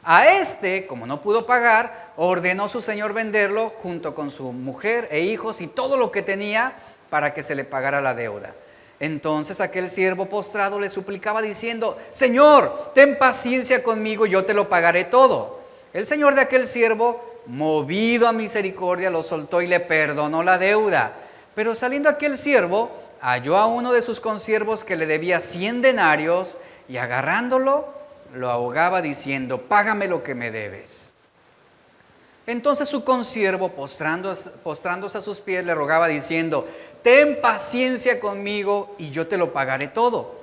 [SPEAKER 1] A este, como no pudo pagar, ordenó su señor venderlo junto con su mujer e hijos y todo lo que tenía para que se le pagara la deuda. Entonces aquel siervo postrado le suplicaba diciendo, Señor, ten paciencia conmigo, yo te lo pagaré todo. El señor de aquel siervo movido a misericordia, lo soltó y le perdonó la deuda. Pero saliendo aquel siervo, halló a uno de sus consiervos que le debía 100 denarios y agarrándolo, lo ahogaba diciendo: págame lo que me debes. Entonces su consiervo, postrándose a sus pies, le rogaba diciendo: ten paciencia conmigo y yo te lo pagaré todo.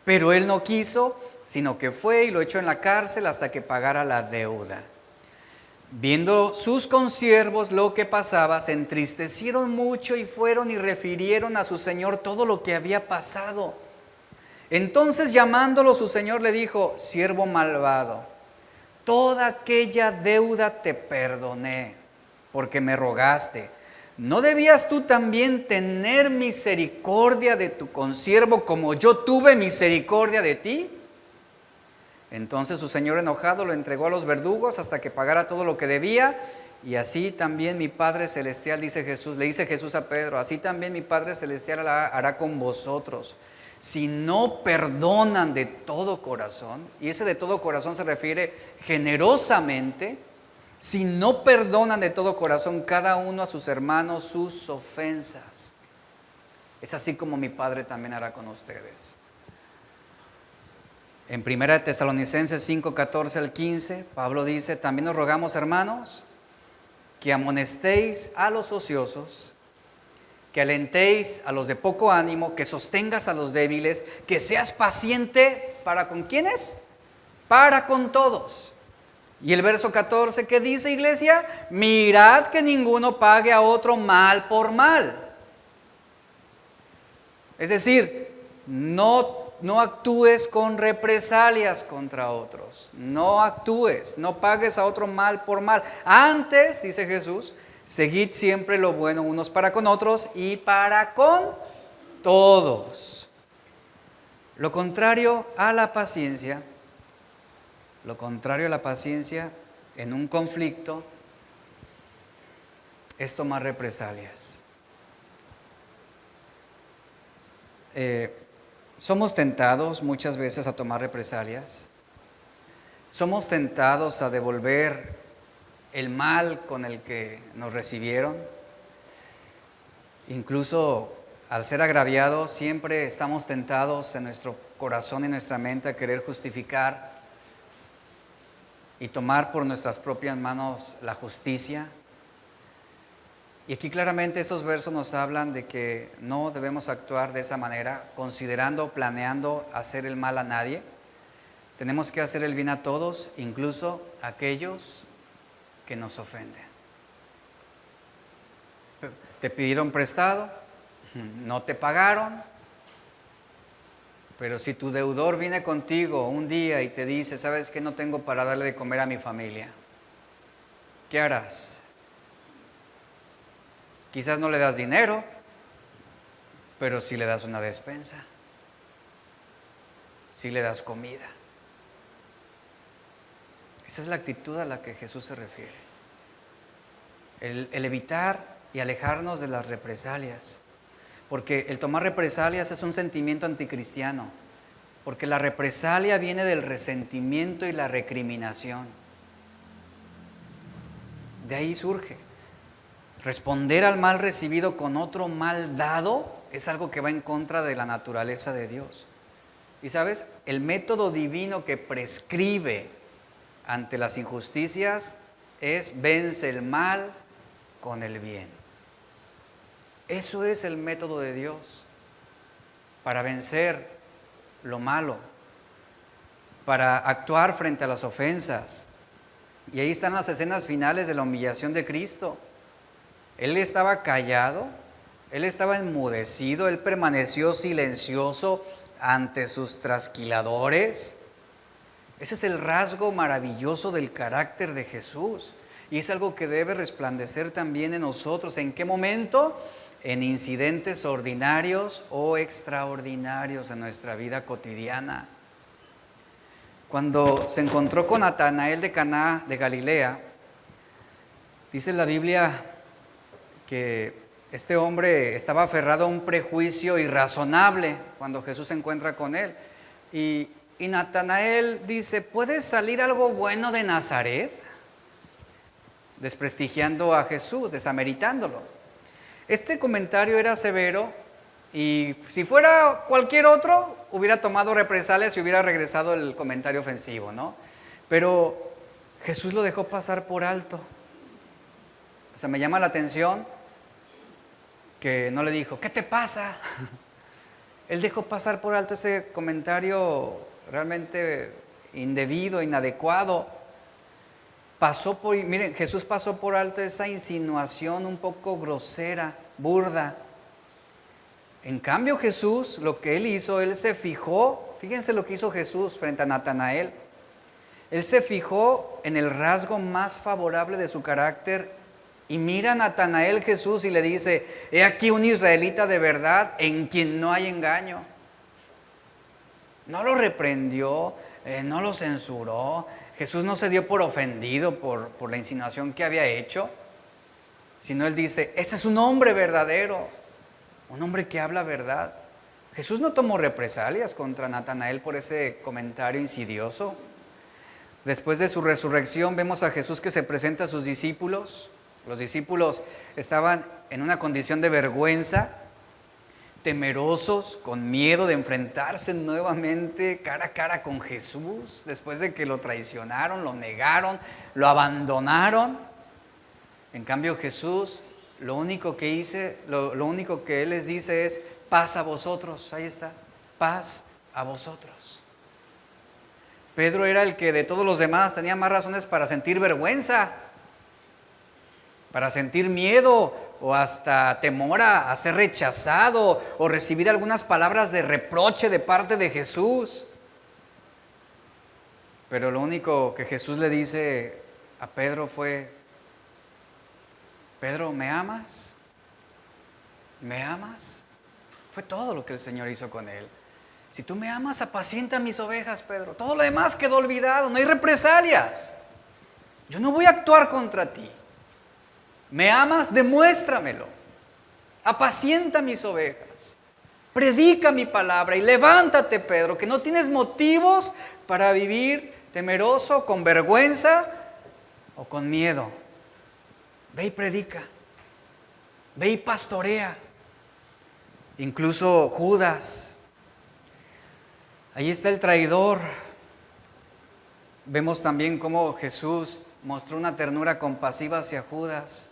[SPEAKER 1] Pero él no quiso, sino que fue y lo echó en la cárcel hasta que pagara la deuda. Viendo sus consiervos lo que pasaba, se entristecieron mucho y fueron y refirieron a su señor todo lo que había pasado. Entonces, llamándolo, su señor le dijo: siervo malvado, toda aquella deuda te perdoné, porque me rogaste. ¿No debías tú también tener misericordia de tu consiervo como yo tuve misericordia de ti? Entonces su señor, enojado, lo entregó a los verdugos hasta que pagara todo lo que debía. Y así también mi Padre Celestial, le dice Jesús a Pedro, así también mi Padre Celestial hará con vosotros, si no perdonan de todo corazón. Y ese de todo corazón se refiere generosamente. Si no perdonan de todo corazón cada uno a sus hermanos sus ofensas, es así como mi Padre también hará con ustedes. En 1 Tesalonicenses 5, 14 al 15, Pablo dice: también os rogamos, hermanos, que amonestéis a los ociosos, que alentéis a los de poco ánimo, que sostengas a los débiles, que seas paciente. ¿Para con quiénes? Para con todos. Y el verso 14, ¿qué dice, iglesia? Mirad que ninguno pague a otro mal por mal. Es decir, no actúes con represalias contra otros. No actúes, no pagues a otro mal por mal. Antes, dice Jesús, seguid siempre lo bueno unos para con otros y para con todos. Lo contrario a la paciencia en un conflicto es tomar represalias. Somos tentados muchas veces a tomar represalias. Somos tentados a devolver el mal con el que nos recibieron. Incluso al ser agraviados, siempre estamos tentados en nuestro corazón y nuestra mente a querer justificar y tomar por nuestras propias manos la justicia. Y aquí claramente esos versos nos hablan de que no debemos actuar de esa manera, considerando, planeando hacer el mal a nadie. Tenemos que hacer el bien a todos, incluso a aquellos que nos ofenden. Te pidieron prestado, no te pagaron, pero si tu deudor viene contigo un día y te dice: ¿sabes qué? No tengo para darle de comer a mi familia, ¿qué harás? Quizás no le das dinero, pero sí le das una despensa, sí le das comida. Esa es la actitud a la que Jesús se refiere. El evitar y alejarnos de las represalias. Porque el tomar represalias es un sentimiento anticristiano. Porque la represalia viene del resentimiento y la recriminación. De ahí surge. Responder al mal recibido con otro mal dado es algo que va en contra de la naturaleza de Dios. Y sabes, el método divino que prescribe ante las injusticias es: vence el mal con el bien. Eso es el método de Dios para vencer lo malo, para actuar frente a las ofensas. Y ahí están las escenas finales de la humillación de Cristo. Él estaba callado, él estaba enmudecido, él permaneció silencioso ante sus trasquiladores. Ese es el rasgo maravilloso del carácter de Jesús. Y es algo que debe resplandecer también en nosotros. ¿En qué momento? En incidentes ordinarios o extraordinarios en nuestra vida cotidiana. Cuando se encontró con Natanael de Caná de Galilea, dice la Biblia que este hombre estaba aferrado a un prejuicio irrazonable cuando Jesús se encuentra con él. Y Natanael dice: ¿puede salir algo bueno de Nazaret? desprestigiando a Jesús, desameritándolo. Este comentario era severo y si fuera cualquier otro, hubiera tomado represalias y hubiera regresado el comentario ofensivo, ¿no? Pero Jesús lo dejó pasar por alto. O sea, me llama la atención que no le dijo, ¿qué te pasa? Él dejó pasar por alto ese comentario realmente indebido, inadecuado. Miren, Jesús pasó por alto esa insinuación un poco grosera, burda. En cambio Jesús, lo que él hizo, él se fijó, fíjense lo que hizo Jesús frente a Natanael. Él se fijó en el rasgo más favorable de su carácter y mira a Natanael Jesús y le dice, he aquí un israelita de verdad en quien no hay engaño. No lo reprendió, no lo censuró. Jesús no se dio por ofendido por la insinuación que había hecho, sino él dice, ese es un hombre verdadero, un hombre que habla verdad. Jesús no tomó represalias contra Natanael por ese comentario insidioso. Después de su resurrección vemos a Jesús que se presenta a sus discípulos. Los discípulos estaban en una condición de vergüenza, temerosos, con miedo de enfrentarse nuevamente cara a cara con Jesús, después de que lo traicionaron, lo negaron, lo abandonaron. En cambio Jesús, lo único que Él les dice es, paz a vosotros, ahí está, paz a vosotros. Pedro era el que de todos los demás tenía más razones para sentir vergüenza, para sentir miedo o hasta temor a ser rechazado o recibir algunas palabras de reproche de parte de Jesús. Pero lo único que Jesús le dice a Pedro fue, Pedro, ¿me amas? ¿Me amas? Fue todo lo que el Señor hizo con él. Si tú me amas, apacienta mis ovejas, Pedro. Todo lo demás quedó olvidado, no hay represalias. Yo no voy a actuar contra ti. ¿Me amas? Demuéstramelo. Apacienta mis ovejas. Predica mi palabra y levántate, Pedro, que no tienes motivos para vivir temeroso, con vergüenza o con miedo. Ve y predica. Ve y pastorea. Incluso Judas. Ahí está el traidor. Vemos también cómo Jesús mostró una ternura compasiva hacia Judas.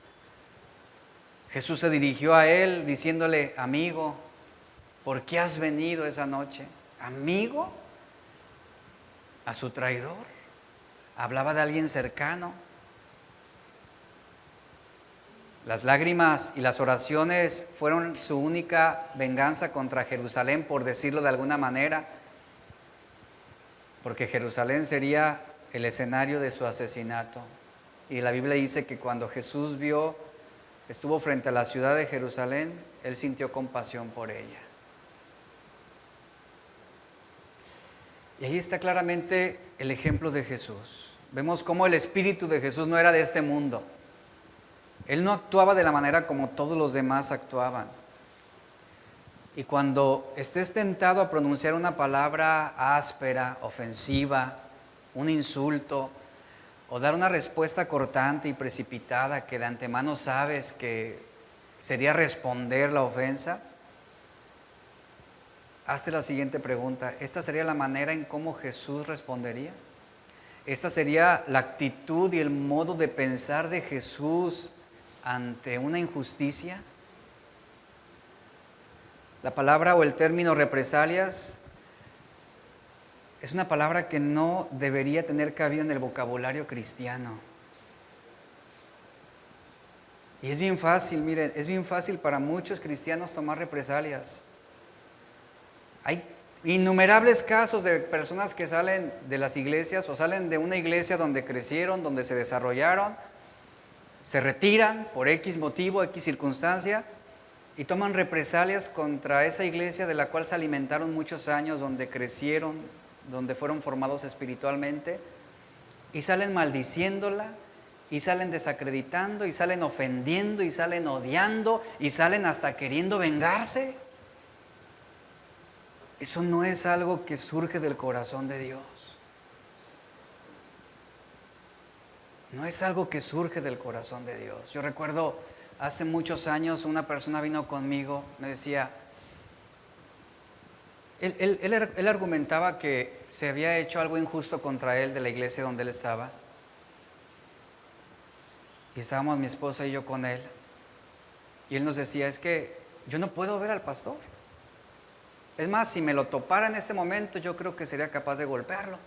[SPEAKER 1] Jesús se dirigió a él diciéndole, amigo, ¿por qué has venido esa noche? ¿Amigo? ¿A su traidor? Hablaba de alguien cercano. Las lágrimas y las oraciones fueron su única venganza contra Jerusalén, por decirlo de alguna manera, porque Jerusalén sería el escenario de su asesinato. Y la Biblia dice que cuando Jesús estuvo frente a la ciudad de Jerusalén, él sintió compasión por ella. Y ahí está claramente el ejemplo de Jesús. Vemos cómo el espíritu de Jesús no era de este mundo. Él no actuaba de la manera como todos los demás actuaban. Y cuando estés tentado a pronunciar una palabra áspera, ofensiva, un insulto, o dar una respuesta cortante y precipitada que de antemano sabes que sería responder la ofensa, hazte la siguiente pregunta. ¿Esta sería la manera en cómo Jesús respondería? ¿Esta sería la actitud y el modo de pensar de Jesús ante una injusticia? La palabra o el término represalias es una palabra que no debería tener cabida en el vocabulario cristiano. Y es bien fácil, miren, es bien fácil para muchos cristianos tomar represalias. Hay innumerables casos de personas que salen de las iglesias o salen de una iglesia donde crecieron, donde se desarrollaron, se retiran por X motivo, X circunstancia y toman represalias contra esa iglesia de la cual se alimentaron muchos años, donde crecieron, donde fueron formados espiritualmente, y salen maldiciéndola, y salen desacreditando, y salen ofendiendo, y salen odiando, y salen hasta queriendo vengarse. Eso no es algo que surge del corazón de Dios. No es algo que surge del corazón de Dios. Yo recuerdo hace muchos años una persona vino conmigo, me decía, él argumentaba que se había hecho algo injusto contra él de la iglesia donde él estaba. Y estábamos mi esposa y yo con él. Y él nos decía, es que yo no puedo ver al pastor. Es más, si me lo topara en este momento, yo creo que sería capaz de golpearlo.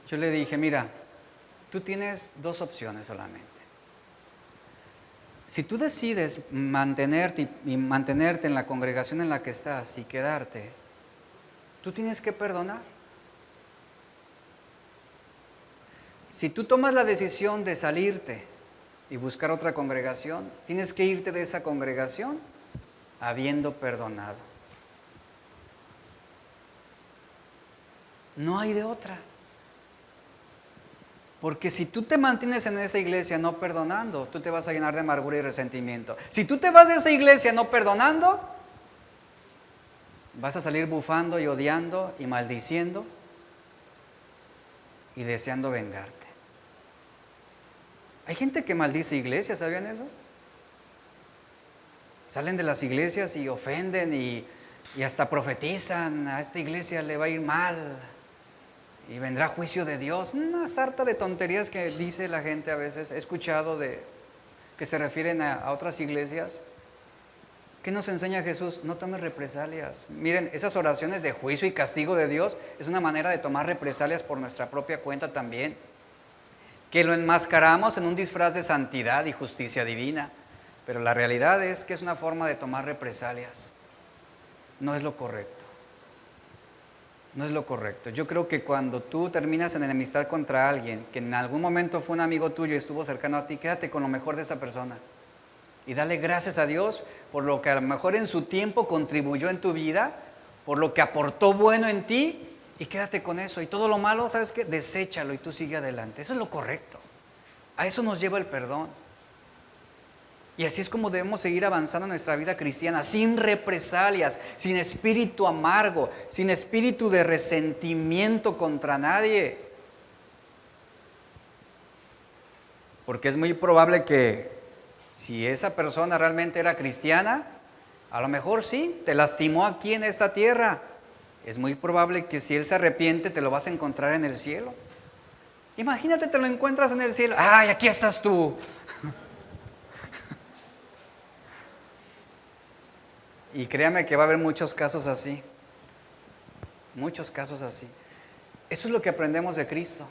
[SPEAKER 1] Yo le dije, mira, tú tienes dos opciones solamente. Si tú decides mantenerte en la congregación en la que estás y quedarte, tú tienes que perdonar. Si tú tomas la decisión de salirte y buscar otra congregación, tienes que irte de esa congregación habiendo perdonado. No hay de otra. Porque si tú te mantienes en esa iglesia no perdonando, tú te vas a llenar de amargura y resentimiento. Si tú te vas de esa iglesia no perdonando, vas a salir bufando y odiando y maldiciendo y deseando vengarte. Hay gente que maldice iglesias, ¿sabían eso? Salen de las iglesias y ofenden y hasta profetizan, a esta iglesia le va a ir mal y vendrá juicio de Dios. Una sarta de tonterías que dice la gente a veces. He escuchado que se refieren a otras iglesias. ¿Qué nos enseña Jesús? No tomes represalias. Miren, esas oraciones de juicio y castigo de Dios es una manera de tomar represalias por nuestra propia cuenta también. Que lo enmascaramos en un disfraz de santidad y justicia divina. Pero la realidad es que es una forma de tomar represalias. No es lo correcto. No es lo correcto. Yo creo que cuando tú terminas en enemistad contra alguien que en algún momento fue un amigo tuyo y estuvo cercano a ti, quédate con lo mejor de esa persona. Y dale gracias a Dios por lo que a lo mejor en su tiempo contribuyó en tu vida, por lo que aportó bueno en ti, y quédate con eso. Y todo lo malo, ¿sabes qué? Deséchalo y tú sigue adelante. Eso es lo correcto. A eso nos lleva el perdón. Y así es como debemos seguir avanzando en nuestra vida cristiana, sin represalias, sin espíritu amargo, sin espíritu de resentimiento contra nadie. Porque es muy probable que si esa persona realmente era cristiana, a lo mejor sí, te lastimó aquí en esta tierra. Es muy probable que si él se arrepiente, te lo vas a encontrar en el cielo. Imagínate, te lo encuentras en el cielo. ¡Ay, aquí estás tú! Y créame que va a haber muchos casos así. Muchos casos así. Eso es lo que aprendemos de Cristo.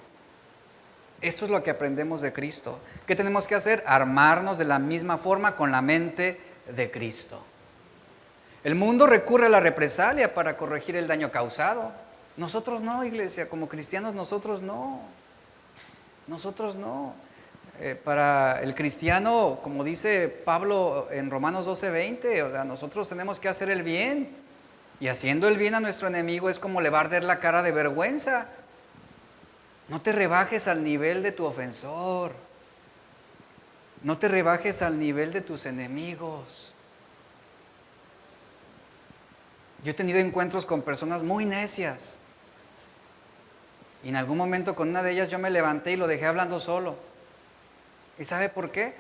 [SPEAKER 1] Esto es lo que aprendemos de Cristo. ¿Qué tenemos que hacer? Armarnos de la misma forma con la mente de Cristo. El mundo recurre a la represalia para corregir el daño causado. Nosotros no, iglesia, como cristianos nosotros no. Nosotros no. Para el cristiano, como dice Pablo en Romanos 12:20, o sea, nosotros tenemos que hacer el bien. Y haciendo el bien a nuestro enemigo es como le va a arder la cara de vergüenza. No te rebajes al nivel de tu ofensor. No te rebajes al nivel de tus enemigos. Yo he tenido encuentros con personas muy necias. Y en algún momento con una de ellas yo me levanté y lo dejé hablando solo. ¿Y sabe por qué?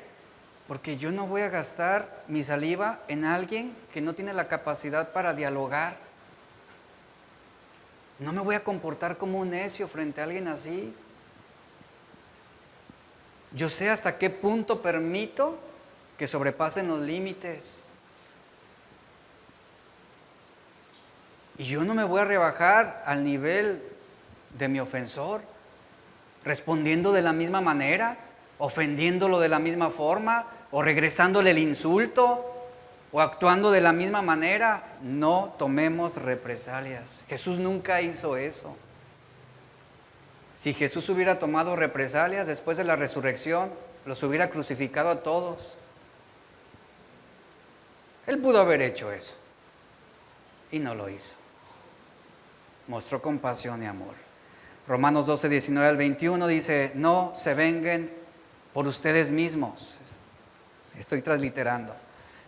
[SPEAKER 1] Porque yo no voy a gastar mi saliva en alguien que no tiene la capacidad para dialogar. No me voy a comportar como un necio frente a alguien así. Yo sé hasta qué punto permito que sobrepasen los límites. Y yo no me voy a rebajar al nivel de mi ofensor, respondiendo de la misma manera, ofendiéndolo de la misma forma, o regresándole el insulto, o actuando de la misma manera. No tomemos represalias. Jesús nunca hizo eso. Si Jesús hubiera tomado represalias después de la resurrección, los hubiera crucificado a todos. Él pudo haber hecho eso y no lo hizo. Mostró compasión y amor. Romanos 12:19-21 dice: no se venguen por ustedes mismos. Estoy transliterando.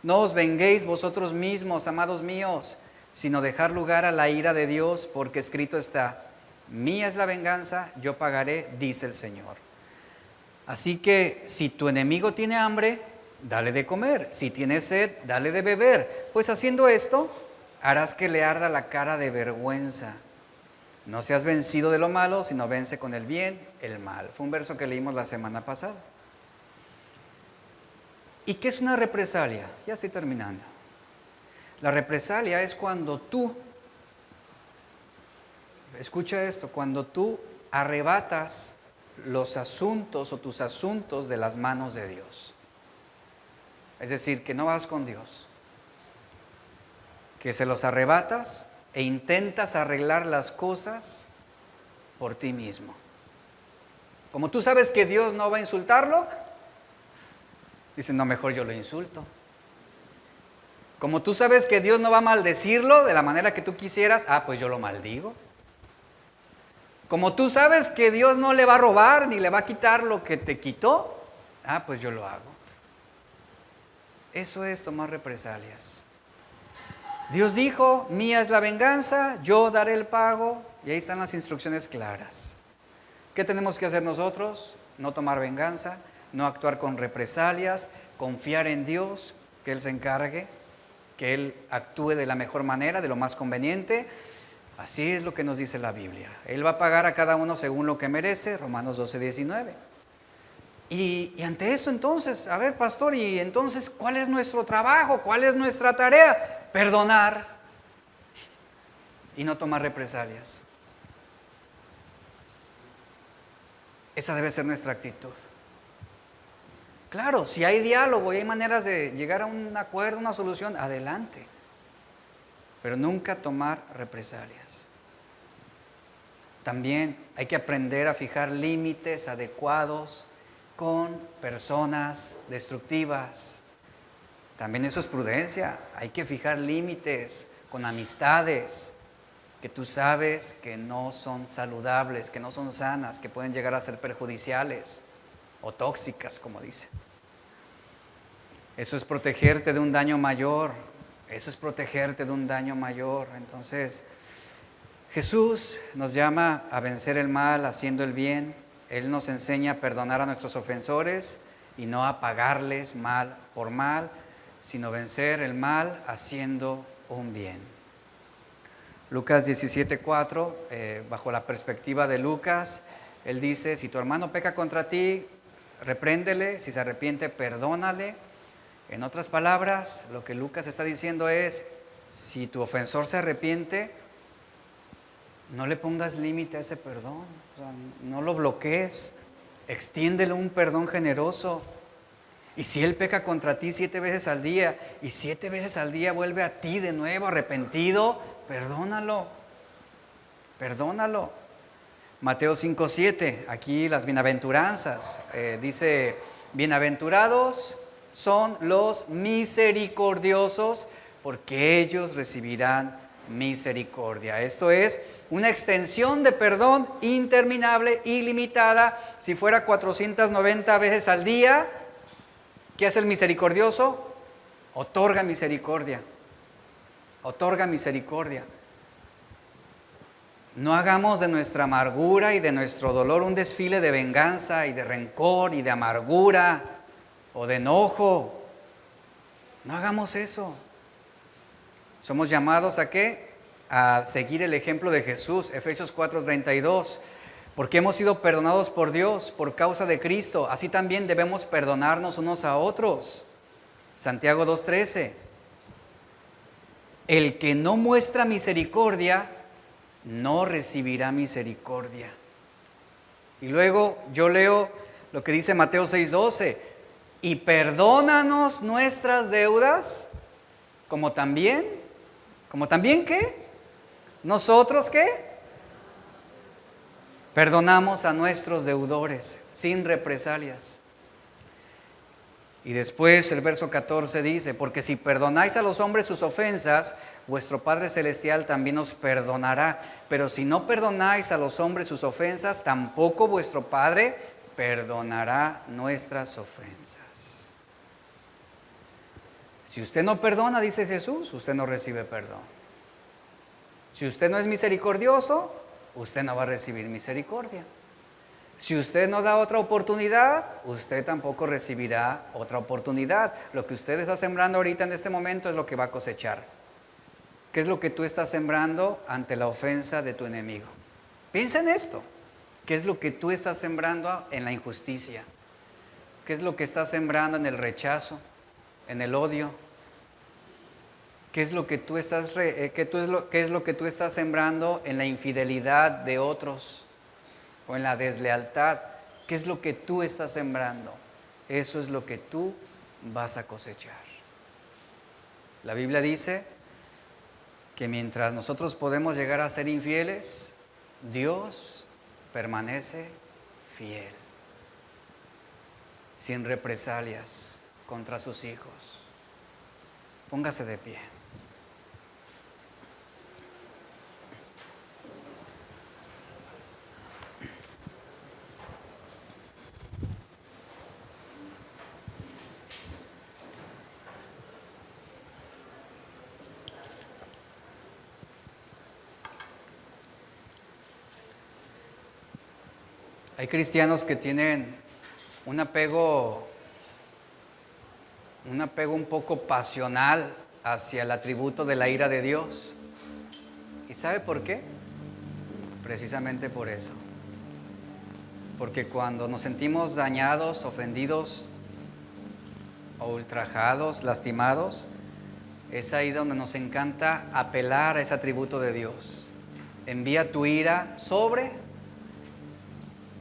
[SPEAKER 1] No os venguéis vosotros mismos, amados míos, sino dejar lugar a la ira de Dios, porque escrito está: Mía es la venganza, yo pagaré, dice el Señor. Así que si tu enemigo tiene hambre, dale de comer. Si tiene sed, dale de beber. Pues haciendo esto, harás que le arda la cara de vergüenza. No seas vencido de lo malo, sino vence con el bien el mal. Fue un verso que leímos la semana pasada. ¿Y qué es una represalia? Ya estoy terminando. La represalia es cuando tú, escucha esto, cuando tú arrebatas los asuntos o tus asuntos de las manos de Dios. Es decir, que no vas con Dios, que se los arrebatas e intentas arreglar las cosas por ti mismo. Como tú sabes que Dios no va a insultarlo, dices, no, mejor yo lo insulto. Como tú sabes que Dios no va a maldecirlo de la manera que tú quisieras, pues yo lo maldigo. Como tú sabes que Dios no le va a robar ni le va a quitar lo que te quitó, pues yo lo hago. Eso es tomar represalias. Dios dijo, mía es la venganza, yo daré el pago, y ahí están las instrucciones claras. ¿Qué tenemos que hacer nosotros? No tomar venganza, no actuar con represalias, confiar en Dios, que Él se encargue, que Él actúe de la mejor manera, de lo más conveniente. Así es lo que nos dice la Biblia. Él va a pagar a cada uno según lo que merece, Romanos 12:19. Y ante esto entonces, a ver, pastor, y entonces, ¿cuál es nuestro trabajo? ¿Cuál es nuestra tarea? Perdonar y no tomar represalias. Esa debe ser nuestra actitud. Claro, si hay diálogo y hay maneras de llegar a un acuerdo, una solución, adelante. Pero nunca tomar represalias. También hay que aprender a fijar límites adecuados con personas destructivas. También eso es prudencia. Hay que fijar límites con amistades que tú sabes que no son saludables, que no son sanas, que pueden llegar a ser perjudiciales o tóxicas, como dicen. Eso es protegerte de un daño mayor. Eso es protegerte de un daño mayor. Entonces, Jesús nos llama a vencer el mal haciendo el bien. Él nos enseña a perdonar a nuestros ofensores y no a pagarles mal por mal, sino vencer el mal haciendo un bien. Lucas 17:4, bajo la perspectiva de Lucas, él dice, si tu hermano peca contra ti, repréndele, si se arrepiente, perdónale. En otras palabras, lo que Lucas está diciendo es, si tu ofensor se arrepiente, no le pongas límite a ese perdón, o sea, no lo bloquees, extiéndele un perdón generoso. Y si él peca contra ti 7 veces al día y 7 veces al día vuelve a ti de nuevo arrepentido, perdónalo, perdónalo. Mateo 5:7, aquí las bienaventuranzas, dice, bienaventurados son los misericordiosos, porque ellos recibirán misericordia. Esto es una extensión de perdón interminable, ilimitada. Si fuera 490 veces al día, ¿qué hace el misericordioso? Otorga misericordia. Otorga misericordia. No hagamos de nuestra amargura y de nuestro dolor un desfile de venganza y de rencor y de amargura o de enojo. No hagamos eso. Somos llamados ¿a qué? A seguir el ejemplo de Jesús, Efesios 4:32. Porque hemos sido perdonados por Dios por causa de Cristo, así también debemos perdonarnos unos a otros. Santiago 2:13. El que no muestra misericordia, no recibirá misericordia. Y luego yo leo lo que dice Mateo 6:12. Y perdónanos nuestras deudas, como también ¿qué? ¿Nosotros qué? Perdonamos a nuestros deudores, sin represalias. Y después el verso 14 dice, porque si perdonáis a los hombres sus ofensas, vuestro Padre Celestial también os perdonará. Pero si no perdonáis a los hombres sus ofensas, tampoco vuestro Padre perdonará nuestras ofensas. Si usted no perdona, dice Jesús, usted no recibe perdón. Si usted no es misericordioso, usted no va a recibir misericordia. Si usted no da otra oportunidad, usted tampoco recibirá otra oportunidad. Lo que usted está sembrando ahorita en este momento es lo que va a cosechar. ¿Qué es lo que tú estás sembrando ante la ofensa de tu enemigo? Piensa en esto. ¿Qué es lo que tú estás sembrando en la injusticia? ¿Qué es lo que estás sembrando en el rechazo, en el odio? ¿Qué es lo que tú estás sembrando en la infidelidad de otros o en la deslealtad? ¿Qué es lo que tú estás sembrando? Eso es lo que tú vas a cosechar. La Biblia dice que mientras nosotros podemos llegar a ser infieles, Dios permanece fiel, sin represalias contra sus hijos. Póngase de pie. Hay cristianos que tienen un apego un poco pasional hacia el atributo de la ira de Dios. ¿Y sabe por qué? Precisamente por eso. Porque cuando nos sentimos dañados, ofendidos, o ultrajados, lastimados, es ahí donde nos encanta apelar a ese atributo de Dios. Envía tu ira sobre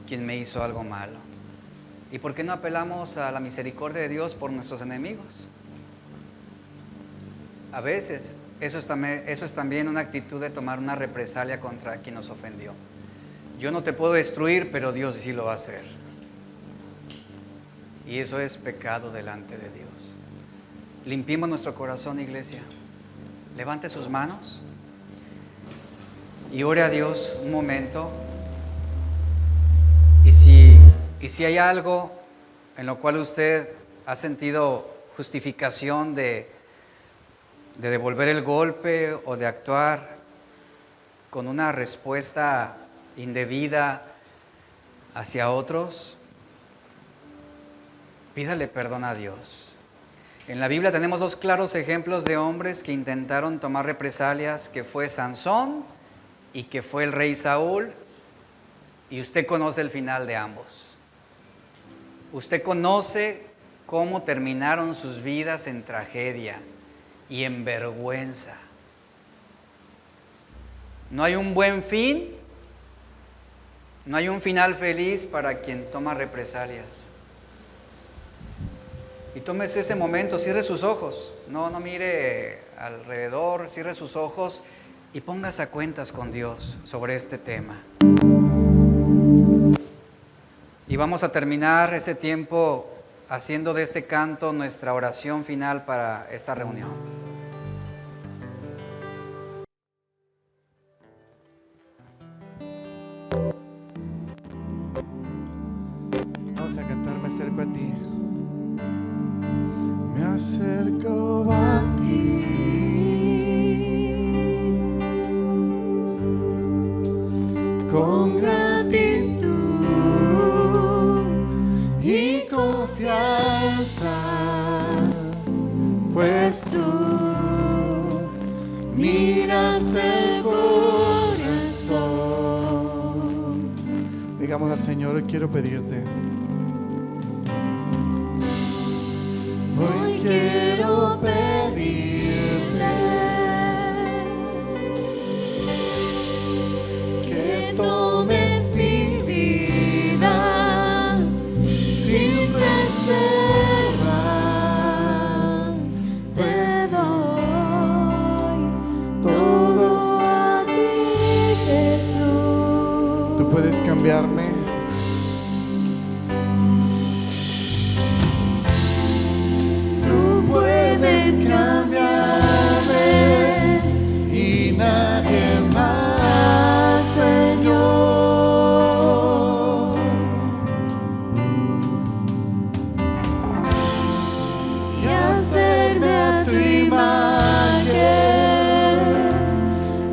[SPEAKER 1] quien me hizo algo malo. ¿Y por qué no apelamos a la misericordia de Dios por nuestros enemigos? A veces eso es también una actitud de tomar una represalia contra quien nos ofendió. Yo no te puedo destruir, pero Dios sí lo va a hacer. Y eso es pecado delante de Dios. Limpiemos nuestro corazón, iglesia. Levante sus manos y ore a Dios un momento. Y si hay algo en lo cual usted ha sentido justificación de devolver el golpe o de actuar con una respuesta indebida hacia otros, pídale perdón a Dios. En la Biblia tenemos dos claros ejemplos de hombres que intentaron tomar represalias, que fue Sansón y que fue el rey Saúl, y usted conoce el final de ambos. Usted conoce cómo terminaron sus vidas en tragedia y en vergüenza. No hay un buen fin, no hay un final feliz para quien toma represalias. Y tómese ese momento, cierre sus ojos, no mire alrededor, cierre sus ojos y póngase a cuentas con Dios sobre este tema. Y vamos a terminar ese tiempo haciendo de este canto nuestra oración final para esta reunión.
[SPEAKER 2] Vamos a cantar Me acerco a ti. Me acerco a ti con gratitud y confianza, pues tú miras el corazón. Digamos al Señor, hoy quiero pedirte. Hoy quiero pedirte que tomes mi vida sin reservas. Te doy todo a ti, Jesús. Tú puedes cambiarme.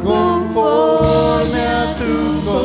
[SPEAKER 2] Conforme a tu corazón.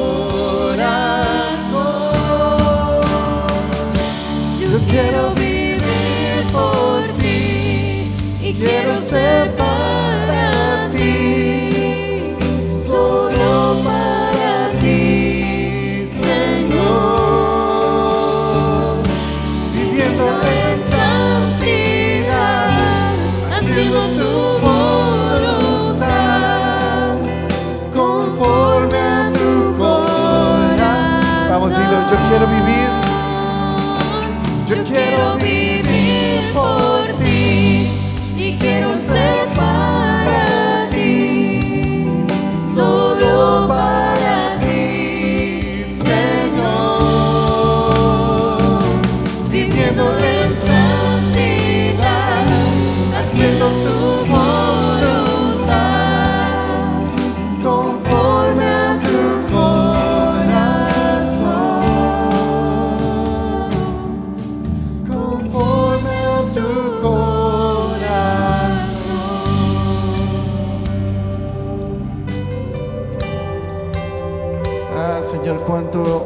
[SPEAKER 2] Señor, cuánto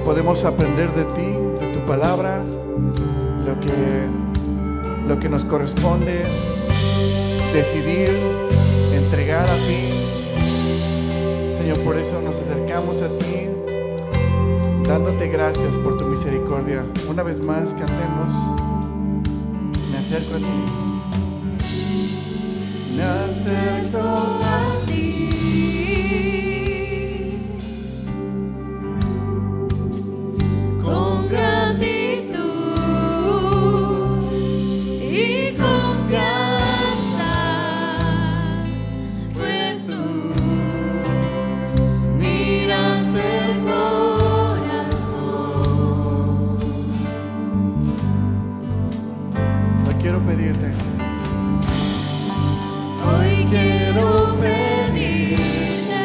[SPEAKER 2] podemos aprender de ti, de tu palabra, lo que nos corresponde decidir, entregar a ti. Señor, por eso nos acercamos a ti, dándote gracias por tu misericordia. Una vez más cantemos, me acerco a ti. Me acerco a ti.
[SPEAKER 3] Con gratitud y confianza, pues tú miras el corazón.
[SPEAKER 2] Hoy quiero pedirte.
[SPEAKER 3] Hoy quiero pedirte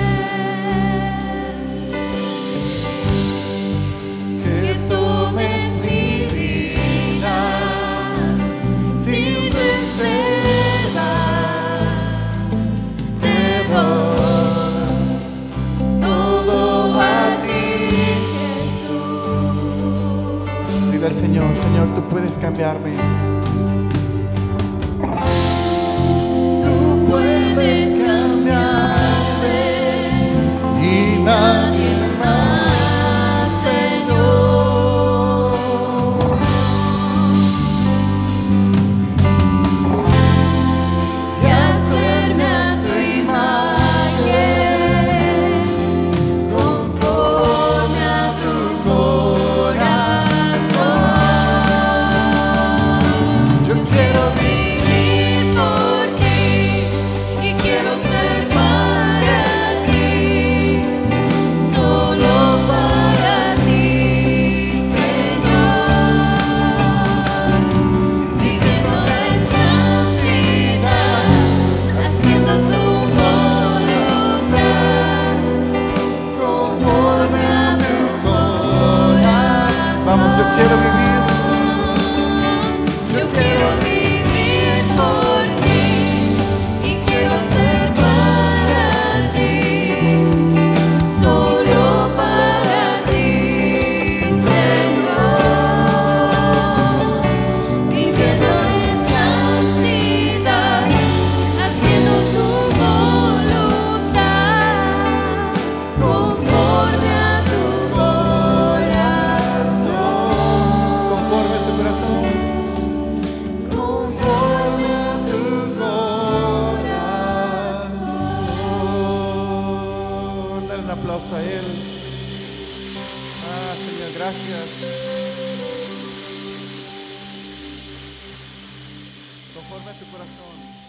[SPEAKER 3] que tomes mi vida sin reservas. Te doy todo a ti, Jesús.
[SPEAKER 2] Dile al Señor, Señor, tú puedes cambiarme.
[SPEAKER 3] Tú puedes cambiarme
[SPEAKER 2] Y nadie
[SPEAKER 3] nadie más, Señor, y hacerme a tu imagen, conforme a tu corazón.
[SPEAKER 2] yo quiero
[SPEAKER 3] Vivir por ti y quiero ser para ti, solo para ti, Señor. Viviendo en santidad, haciendo tu voluntad, conforme a tu corazón.
[SPEAKER 2] Vamos, yo quiero vivir.
[SPEAKER 3] Yo quiero vivir por ti y quiero ser para ti, solo para ti, Señor. Viviendo en santidad, haciendo tu voluntad, conforme a tu corazón.
[SPEAKER 2] Conforme a tu corazón.
[SPEAKER 3] Conforme a tu corazón.
[SPEAKER 2] Dale un aplauso a Él. Señor, gracias. Conforme a tu corazón.